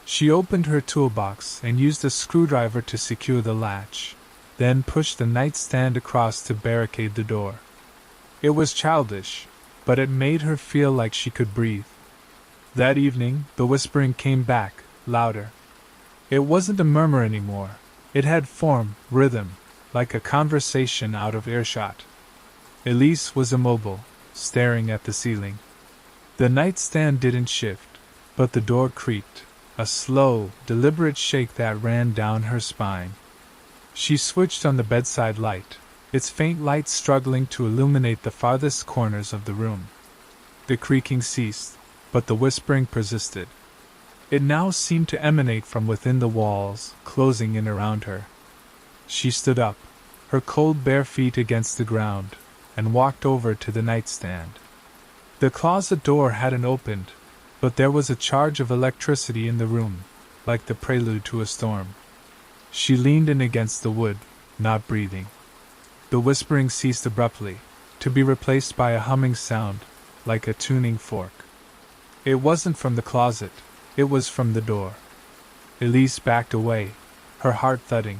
She opened her toolbox and used a screwdriver to secure the latch, then pushed the nightstand across to barricade the door. It was childish, but it made her feel like she could breathe. That evening, the whispering came back, louder. It wasn't a murmur anymore. It had form, rhythm, like a conversation out of earshot. Elise was immobile, staring at the ceiling. The nightstand didn't shift, but the door creaked, a slow, deliberate shake that ran down her spine. She switched on the bedside light, its faint light struggling to illuminate the farthest corners of the room. The creaking ceased, but the whispering persisted. It now seemed to emanate from within the walls, closing in around her. She stood up, her cold bare feet against the ground, and walked over to the nightstand. The closet door hadn't opened, but there was a charge of electricity in the room, like the prelude to a storm. She leaned in against the wood, not breathing. The whispering ceased abruptly, to be replaced by a humming sound, like a tuning fork. It wasn't from the closet, it was from the door. Elise backed away, her heart thudding.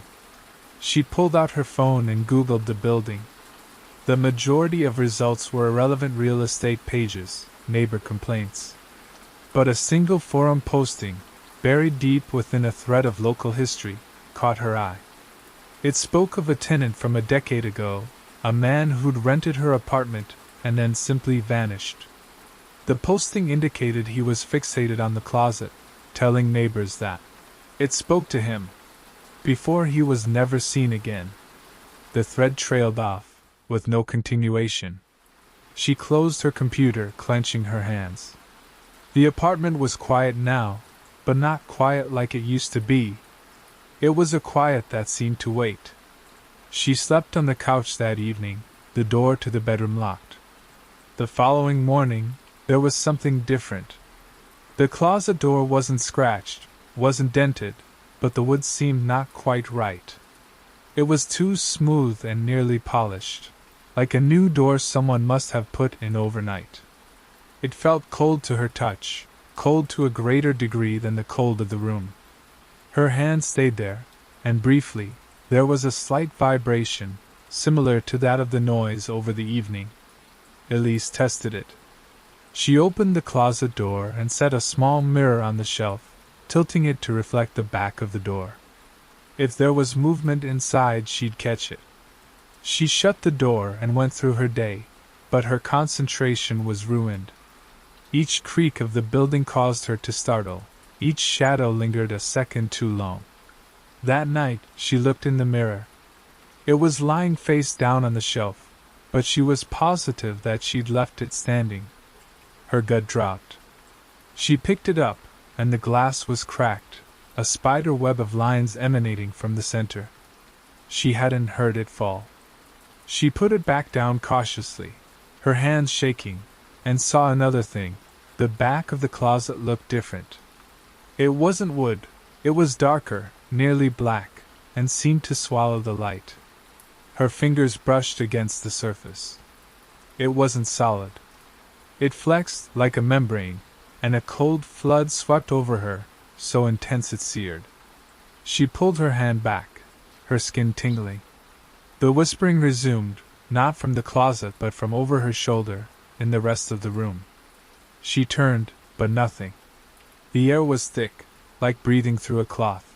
She pulled out her phone and Googled the building. The majority of results were irrelevant real estate pages, neighbor complaints. But a single forum posting, buried deep within a thread of local history, caught her eye. It spoke of a tenant from a decade ago, a man who'd rented her apartment and then simply vanished. The posting indicated he was fixated on the closet, telling neighbors that it spoke to him. Before he was never seen again. The thread trailed off, with no continuation. She closed her computer, clenching her hands. The apartment was quiet now, but not quiet like it used to be. It was a quiet that seemed to wait. She slept on the couch that evening, the door to the bedroom locked. The following morning, there was something different. The closet door wasn't scratched, wasn't dented, but the wood seemed not quite right. It was too smooth and nearly polished, like a new door someone must have put in overnight. It felt cold to her touch, cold to a greater degree than the cold of the room. Her hand stayed there, and briefly, there was a slight vibration, similar to that of the noise over the evening. Elise tested it. She opened the closet door and set a small mirror on the shelf, tilting it to reflect the back of the door. If there was movement inside, she'd catch it. She shut the door and went through her day, but her concentration was ruined. Each creak of the building caused her to startle, each shadow lingered a second too long. That night, she looked in the mirror. It was lying face down on the shelf, but she was positive that she'd left it standing. Her gut dropped. She picked it up, and the glass was cracked, a spider web of lines emanating from the center. She hadn't heard it fall. She put it back down cautiously, her hands shaking, and saw another thing. The back of the closet looked different. It wasn't wood, it was darker, nearly black, and seemed to swallow the light. Her fingers brushed against the surface. It wasn't solid. It flexed like a membrane, and a cold flood swept over her, so intense it seared. She pulled her hand back, her skin tingling. The whispering resumed, not from the closet but from over her shoulder, in the rest of the room. She turned, but nothing. The air was thick, like breathing through a cloth.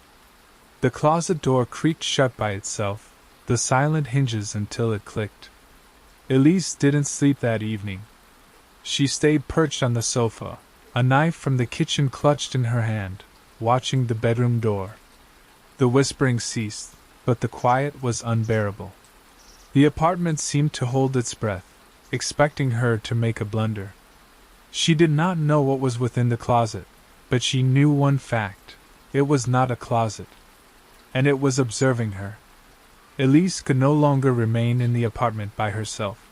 The closet door creaked shut by itself, the silent hinges until it clicked. Elise didn't sleep that evening. She stayed perched on the sofa, a knife from the kitchen clutched in her hand, watching the bedroom door. The whispering ceased, but the quiet was unbearable. The apartment seemed to hold its breath, expecting her to make a blunder. She did not know what was within the closet, but she knew one fact: it was not a closet. And it was observing her. Elise could no longer remain in the apartment by herself.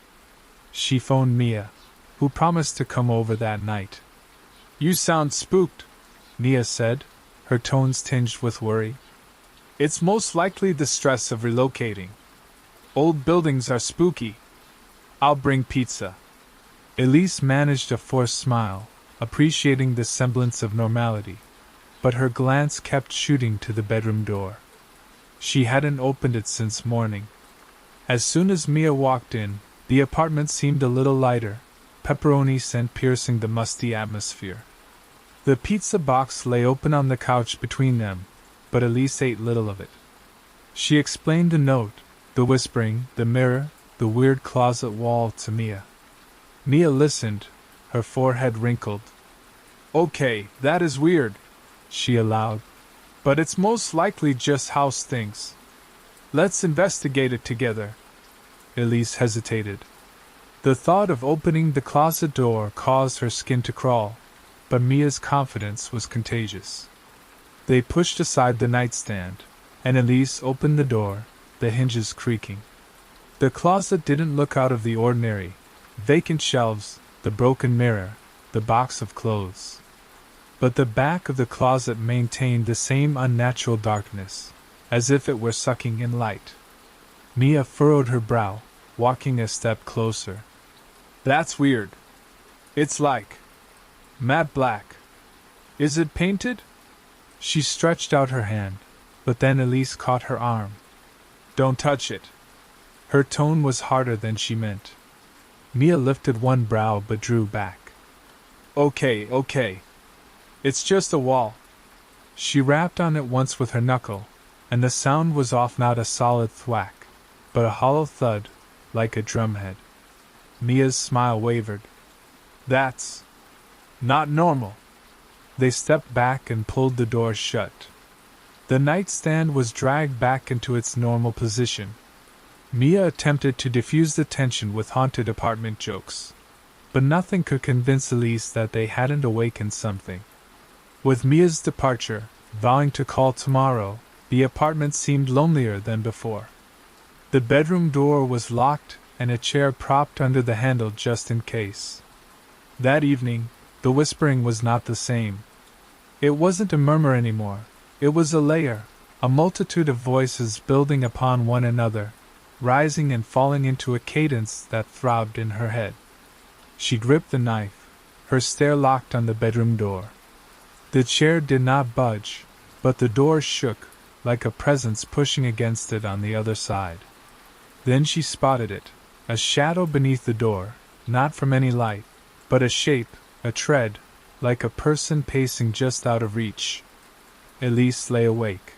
She phoned Mia, who promised to come over that night. "You sound spooked," Mia said, her tones tinged with worry. "It's most likely the stress of relocating. Old buildings are spooky. I'll bring pizza." Elise managed a forced smile, appreciating the semblance of normality, but her glance kept shooting to the bedroom door. She hadn't opened it since morning. As soon as Mia walked in, the apartment seemed a little lighter, pepperoni scent piercing the musty atmosphere. The pizza box lay open on the couch between them, but Elise ate little of it. She explained the note, the whispering, the mirror, the weird closet wall to Mia. Mia listened, her forehead wrinkled. "Okay, that is weird," she allowed. "But it's most likely just house things. Let's investigate it together." Elise hesitated. The thought of opening the closet door caused her skin to crawl, but Mia's confidence was contagious. They pushed aside the nightstand, and Elise opened the door, the hinges creaking. The closet didn't look out of the ordinary: vacant shelves, the broken mirror, the box of clothes. But the back of the closet maintained the same unnatural darkness, as if it were sucking in light. Mia furrowed her brow, walking a step closer. "That's weird. It's like matte black. Is it painted?" She stretched out her hand, but then Elise caught her arm. "Don't touch it." Her tone was harder than she meant. Mia lifted one brow but drew back. Okay. It's just a wall." She rapped on it once with her knuckle, and the sound was off, not a solid thwack, but a hollow thud, like a drumhead. Mia's smile wavered. That's Not normal. They stepped back and pulled the door shut. The nightstand was dragged back into its normal position. Mia attempted to diffuse the tension with haunted apartment jokes, but nothing could convince Elise that they hadn't awakened something. With Mia's departure, vowing to call tomorrow, the apartment seemed lonelier than before. The bedroom door was locked and a chair propped under the handle just in case. That evening, the whispering was not the same. It wasn't a murmur anymore. It was a layer, a multitude of voices building upon one another, rising and falling into a cadence that throbbed in her head. She gripped the knife, her stare locked on the bedroom door. The chair did not budge, but the door shook, like a presence pushing against it on the other side. Then she spotted it, a shadow beneath the door, not from any light, but a shape, a tread, like a person pacing just out of reach. Elise lay awake.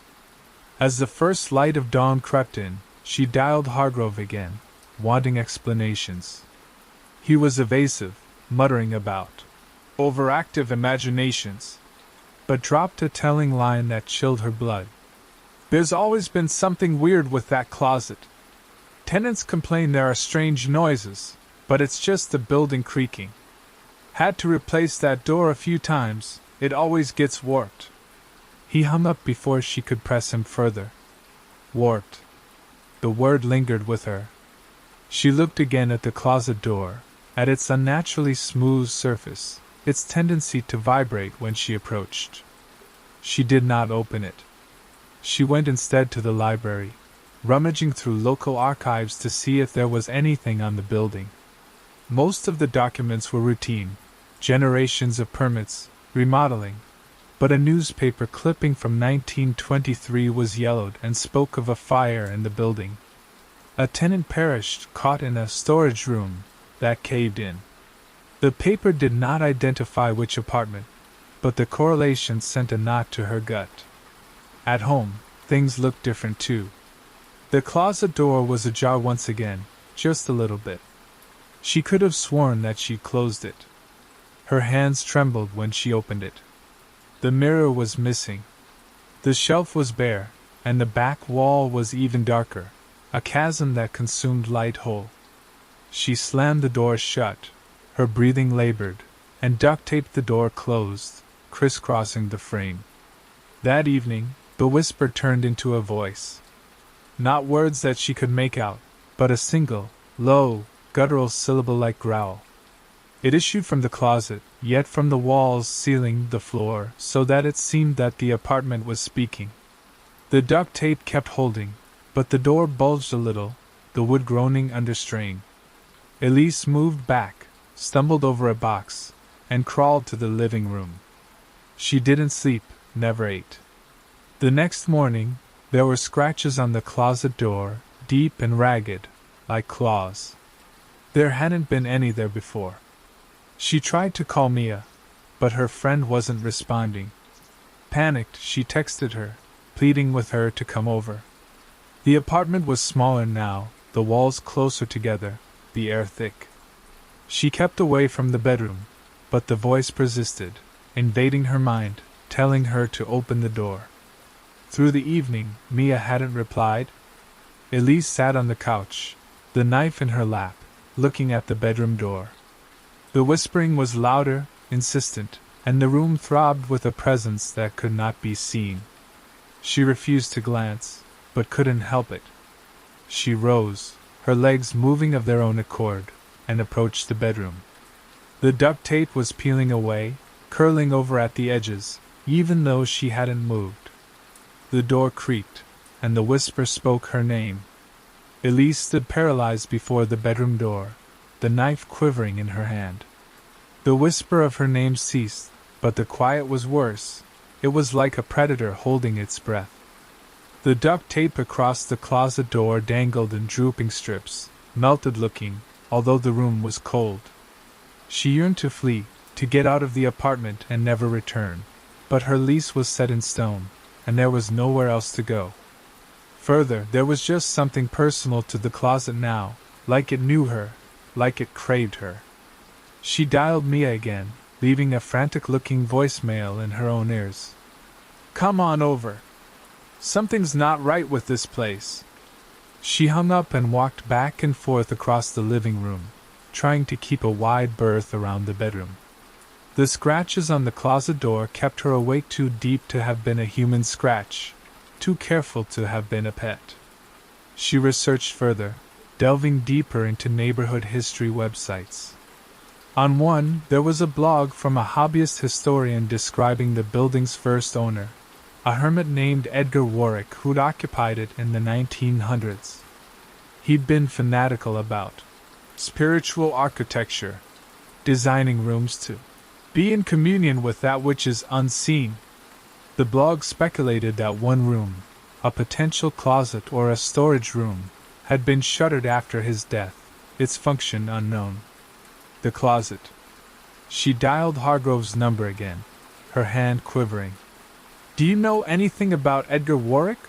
As the first light of dawn crept in, she dialed Hargrove again, wanting explanations. He was evasive, muttering about overactive imaginations, but dropped a telling line that chilled her blood. There's always been something weird with that closet. Tenants complain there are strange noises, but it's just the building creaking. Had to replace that door a few times, it always gets warped. He hung up before she could press him further. Warped. The word lingered with her. She looked again at the closet door, at its unnaturally smooth surface, its tendency to vibrate when she approached. She did not open it. She went instead to the library, rummaging through local archives to see if there was anything on the building. Most of the documents were routine, generations of permits, remodeling, but a newspaper clipping from 1923 was yellowed and spoke of a fire in the building. A tenant perished caught in a storage room that caved in. The paper did not identify which apartment, but the correlation sent a knot to her gut. At home, things looked different too. The closet door was ajar once again, just a little bit. She could have sworn that she'd closed it. Her hands trembled when she opened it. The mirror was missing. The shelf was bare, and the back wall was even darker, a chasm that consumed light whole. She slammed the door shut, her breathing labored, and duct-taped the door closed, crisscrossing the frame. That evening, the whisper turned into a voice. Not words that she could make out, but a single, low, guttural syllable-like growl. It issued from the closet, yet from the walls, ceiling, the floor, so that it seemed that the apartment was speaking. The duct tape kept holding, but the door bulged a little, the wood groaning under strain. Elise moved back, stumbled over a box, and crawled to the living room. She didn't sleep, never ate. The next morning, there were scratches on the closet door, deep and ragged, like claws. There hadn't been any there before. She tried to call Mia, but her friend wasn't responding. Panicked, she texted her, pleading with her to come over. The apartment was smaller now, the walls closer together, the air thick. She kept away from the bedroom, but the voice persisted, invading her mind, telling her to open the door. Through the evening, Mia hadn't replied. Elise sat on the couch, the knife in her lap, looking at the bedroom door. The whispering was louder, insistent, and the room throbbed with a presence that could not be seen. She refused to glance, but couldn't help it. She rose, her legs moving of their own accord, and approached the bedroom. The duct tape was peeling away, curling over at the edges, even though she hadn't moved. The door creaked, and the whisper spoke her name. Elise stood paralyzed before the bedroom door, the knife quivering in her hand. The whisper of her name ceased, but the quiet was worse. It was like a predator holding its breath. The duct tape across the closet door dangled in drooping strips, melted looking, although the room was cold. She yearned to flee, to get out of the apartment and never return, but her lease was set in stone, and there was nowhere else to go. Further, there was just something personal to the closet now, like it knew her, like it craved her. She dialed Mia again, leaving a frantic-looking voicemail in her own ears. "Come on over. Something's not right with this place." She hung up and walked back and forth across the living room, trying to keep a wide berth around the bedroom. The scratches on the closet door kept her awake, too deep to have been a human scratch, too careful to have been a pet. She researched further, delving deeper into neighborhood history websites. On one, there was a blog from a hobbyist historian describing the building's first owner, a hermit named Edgar Warwick who'd occupied it in the 1900s. He'd been fanatical about spiritual architecture, designing rooms to be in communion with that which is unseen. The blog speculated that one room, a potential closet or a storage room, had been shuttered after his death, its function unknown. The closet. She dialed Hargrove's number again, her hand quivering. "Do you know anything about Edgar Warwick?"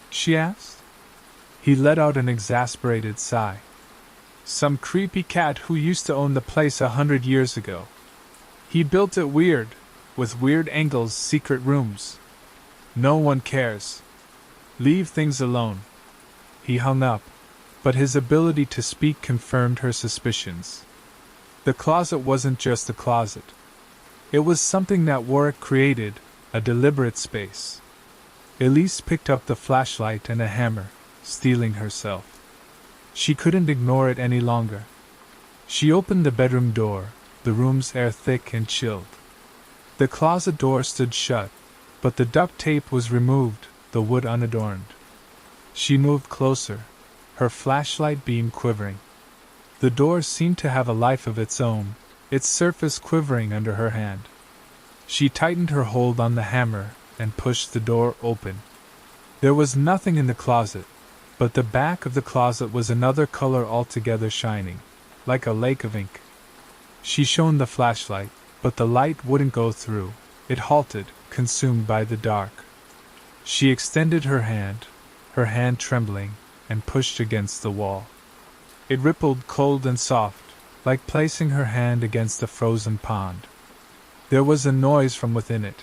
she asked. He let out an exasperated sigh. "Some creepy cat who used to own the place 100 years ago. He built it weird, with weird angles, secret rooms. No one cares. Leave things alone." He hung up, but his ability to speak confirmed her suspicions. The closet wasn't just a closet. It was something that Warwick created, a deliberate space. Elise picked up the flashlight and a hammer, steeling herself. She couldn't ignore it any longer. She opened the bedroom door, the room's air thick and chilled. The closet door stood shut, but the duct tape was removed, the wood unadorned. She moved closer, her flashlight beam quivering. The door seemed to have a life of its own, its surface quivering under her hand. She tightened her hold on the hammer and pushed the door open. There was nothing in the closet, but the back of the closet was another color altogether, shining, like a lake of ink. She shone the flashlight, but the light wouldn't go through. It halted, consumed by the dark. She extended her hand trembling, and pushed against the wall. It rippled cold and soft, like placing her hand against a frozen pond. There was a noise from within it,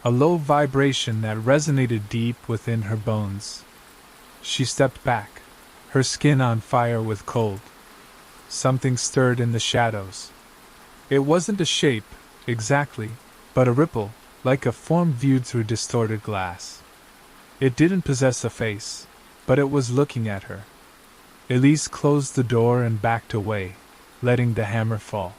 a low vibration that resonated deep within her bones. She stepped back, her skin on fire with cold. Something stirred in the shadows. It wasn't a shape, exactly, but a ripple, like a form viewed through distorted glass. It didn't possess a face, but it was looking at her. Elise closed the door and backed away, letting the hammer fall.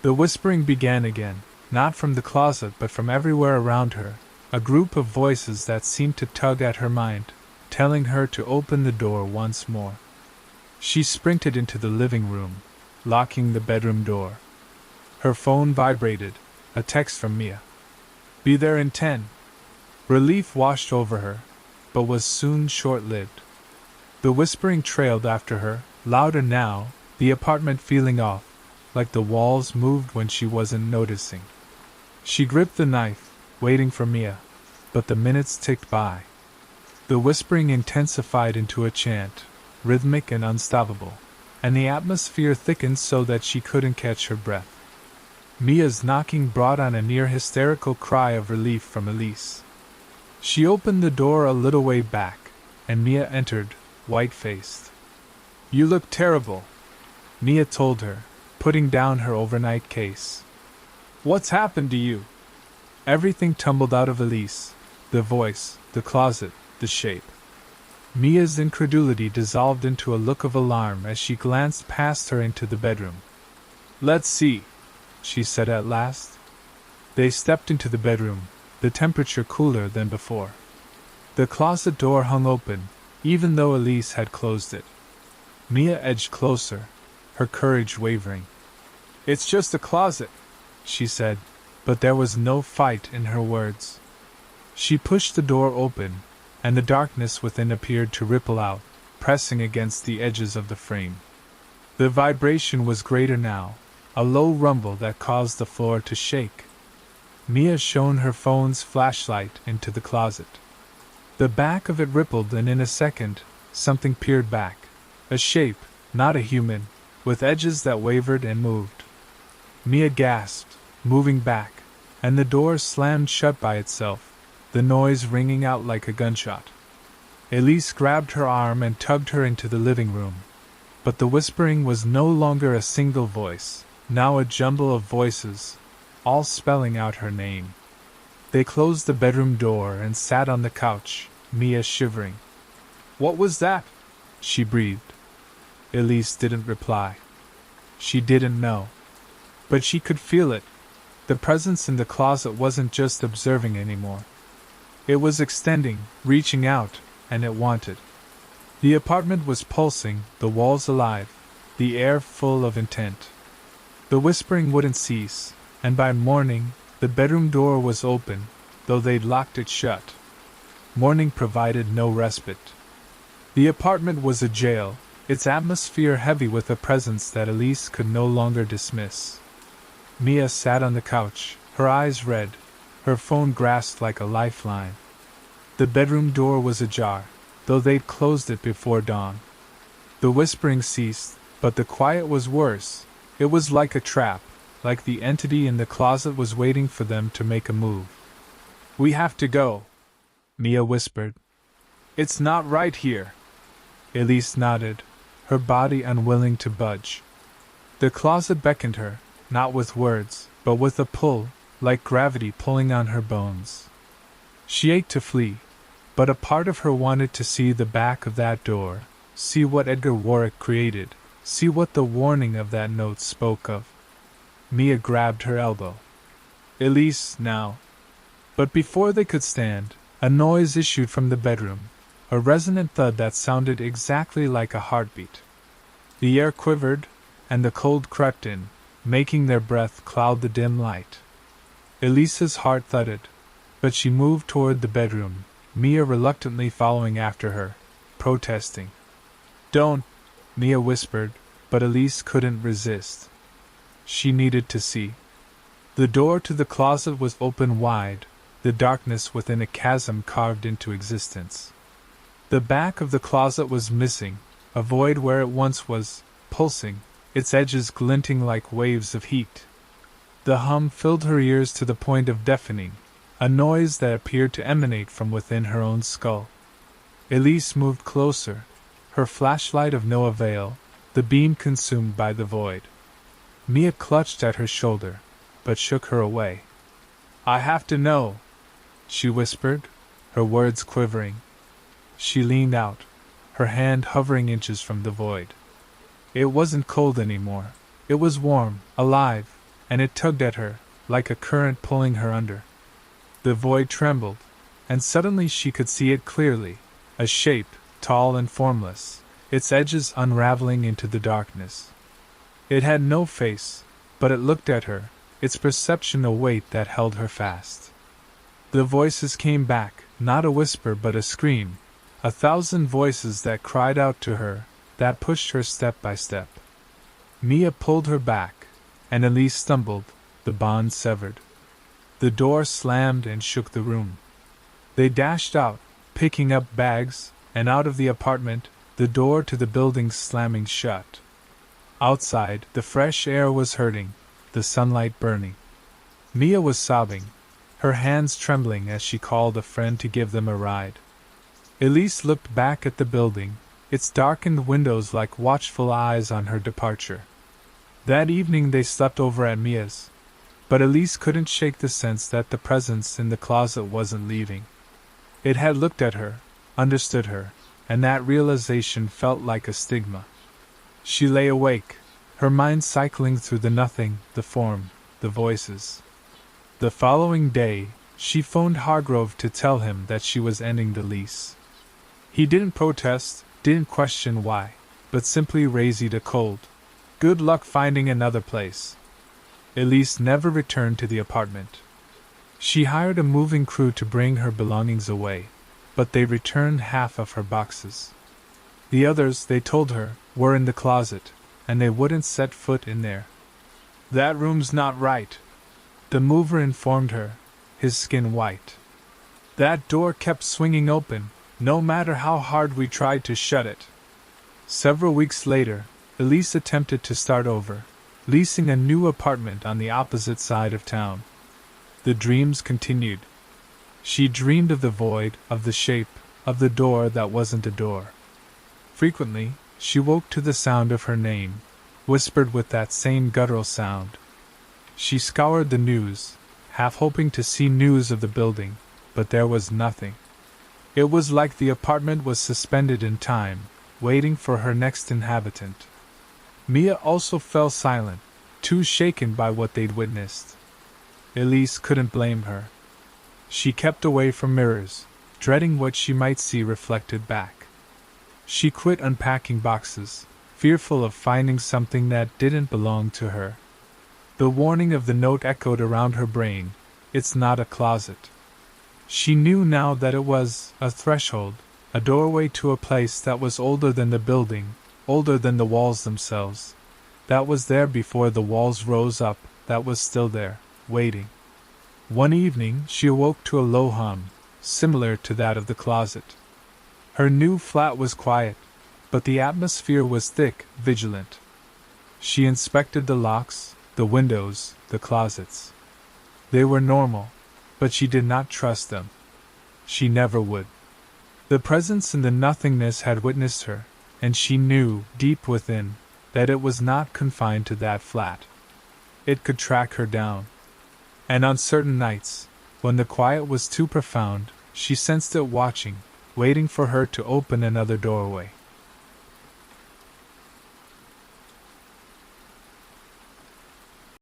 The whispering began again, not from the closet but from everywhere around her, a group of voices that seemed to tug at her mind, telling her to open the door once more. She sprinted into the living room, locking the bedroom door. Her phone vibrated, a text from Mia. "Be there in 10. Relief washed over her, but was soon short-lived. The whispering trailed after her, louder now, the apartment feeling off, like the walls moved when she wasn't noticing. She gripped the knife, waiting for Mia, but the minutes ticked by. The whispering intensified into a chant, rhythmic and unstoppable, and the atmosphere thickened so that she couldn't catch her breath. Mia's knocking brought on a near-hysterical cry of relief from Elise. She opened the door a little way back, and Mia entered, white-faced. "You look terrible," Mia told her, putting down her overnight case. "What's happened to you?" Everything tumbled out of Elise, the voice, the closet, the shape. Mia's incredulity dissolved into a look of alarm as she glanced past her into the bedroom. "Let's see," she said at last. They stepped into the bedroom, the temperature cooler than before. The closet door hung open, even though Elise had closed it. Mia edged closer, her courage wavering. "It's just a closet," she said, but there was no fight in her words. She pushed the door open, and the darkness within appeared to ripple out, pressing against the edges of the frame. The vibration was greater now, a low rumble that caused the floor to shake. Mia shone her phone's flashlight into the closet. The back of it rippled, and in a second, something peered back. A shape, not a human, with edges that wavered and moved. Mia gasped, moving back, and the door slammed shut by itself, the noise ringing out like a gunshot. Elise grabbed her arm and tugged her into the living room. But the whispering was no longer a single voice, now a jumble of voices, all spelling out her name. They closed the bedroom door and sat on the couch, Mia shivering. "What was that?" she breathed. Elise didn't reply. She didn't know. But she could feel it. The presence in the closet wasn't just observing anymore. It was extending, reaching out, and it wanted. The apartment was pulsing, the walls alive, the air full of intent. The whispering wouldn't cease, and by morning, the bedroom door was open, though they'd locked it shut. Morning provided no respite. The apartment was a jail, its atmosphere heavy with a presence that Elise could no longer dismiss. Mia sat on the couch, her eyes red, her phone grasped like a lifeline. The bedroom door was ajar, though they'd closed it before dawn. The whispering ceased, but the quiet was worse. It was like a trap, like the entity in the closet was waiting for them to make a move. "We have to go," Mia whispered. "It's not right here." Elise nodded, her body unwilling to budge. The closet beckoned her, not with words, but with a pull, like gravity pulling on her bones. She ached to flee, but a part of her wanted to see the back of that door, see what Edgar Warwick created, see what the warning of that note spoke of. Mia grabbed her elbow. "Elise, now." But before they could stand, a noise issued from the bedroom, a resonant thud that sounded exactly like a heartbeat. The air quivered, and the cold crept in, making their breath cloud the dim light. Elise's heart thudded, but she moved toward the bedroom, Mia reluctantly following after her, protesting. "Don't," Mia whispered, but Elise couldn't resist. She needed to see. The door to the closet was open wide, the darkness within a chasm carved into existence. The back of the closet was missing, a void where it once was, pulsing, its edges glinting like waves of heat. The hum filled her ears to the point of deafening, a noise that appeared to emanate from within her own skull. Elise moved closer, her flashlight of no avail, the beam consumed by the void. Mia clutched at her shoulder, but shook her away. "I have to know," she whispered, her words quivering. She leaned out, her hand hovering inches from the void. It wasn't cold anymore. It was warm, alive, and it tugged at her, like a current pulling her under. The void trembled, and suddenly she could see it clearly, a shape, tall and formless, its edges unraveling into the darkness. It had no face, but it looked at her, its perception a weight that held her fast. The voices came back, not a whisper but a scream, 1,000 voices that cried out to her, that pushed her step by step. Mia pulled her back, and Elise stumbled, the bond severed. The door slammed and shook the room. They dashed out, picking up bags, and out of the apartment, the door to the building slamming shut. Outside, the fresh air was hurting, the sunlight burning. Mia was sobbing, her hands trembling as she called a friend to give them a ride. Elise looked back at the building, its darkened windows like watchful eyes on her departure. That evening they slept over at Mia's, but Elise couldn't shake the sense that the presence in the closet wasn't leaving. It had looked at her, understood her, and that realization felt like a stigma. She lay awake, her mind cycling through the nothing, the form, the voices. The following day, she phoned Hargrove to tell him that she was ending the lease. He didn't protest, didn't question why, but simply raised a cold, "Good luck finding another place." Elise never returned to the apartment. She hired a moving crew to bring her belongings away, but they returned half of her boxes. The others, they told her, were in the closet, and they wouldn't set foot in there. "That room's not right," the mover informed her, his skin white. "That door kept swinging open, no matter how hard we tried to shut it." Several weeks later, Elise attempted to start over, leasing a new apartment on the opposite side of town. The dreams continued. She dreamed of the void, of the shape, of the door that wasn't a door. Frequently, she woke to the sound of her name, whispered with that same guttural sound. She scoured the news, half hoping to see news of the building, but there was nothing. It was like the apartment was suspended in time, waiting for her next inhabitant. Mia also fell silent, too shaken by what they'd witnessed. Elise couldn't blame her. She kept away from mirrors, dreading what she might see reflected back. She quit unpacking boxes, fearful of finding something that didn't belong to her. The warning of the note echoed around her brain, "It's not a closet." She knew now that it was a threshold, a doorway to a place that was older than the building, older than the walls themselves. That was there before the walls rose up, that was still there, waiting. One evening she awoke to a low hum, similar to that of the closet. Her new flat was quiet, but the atmosphere was thick, vigilant. She inspected the locks, the windows, the closets. They were normal, but she did not trust them. She never would. The presence in the nothingness had witnessed her, and she knew, deep within, that it was not confined to that flat. It could track her down. And on certain nights, when the quiet was too profound, she sensed it watching, waiting for her to open another doorway.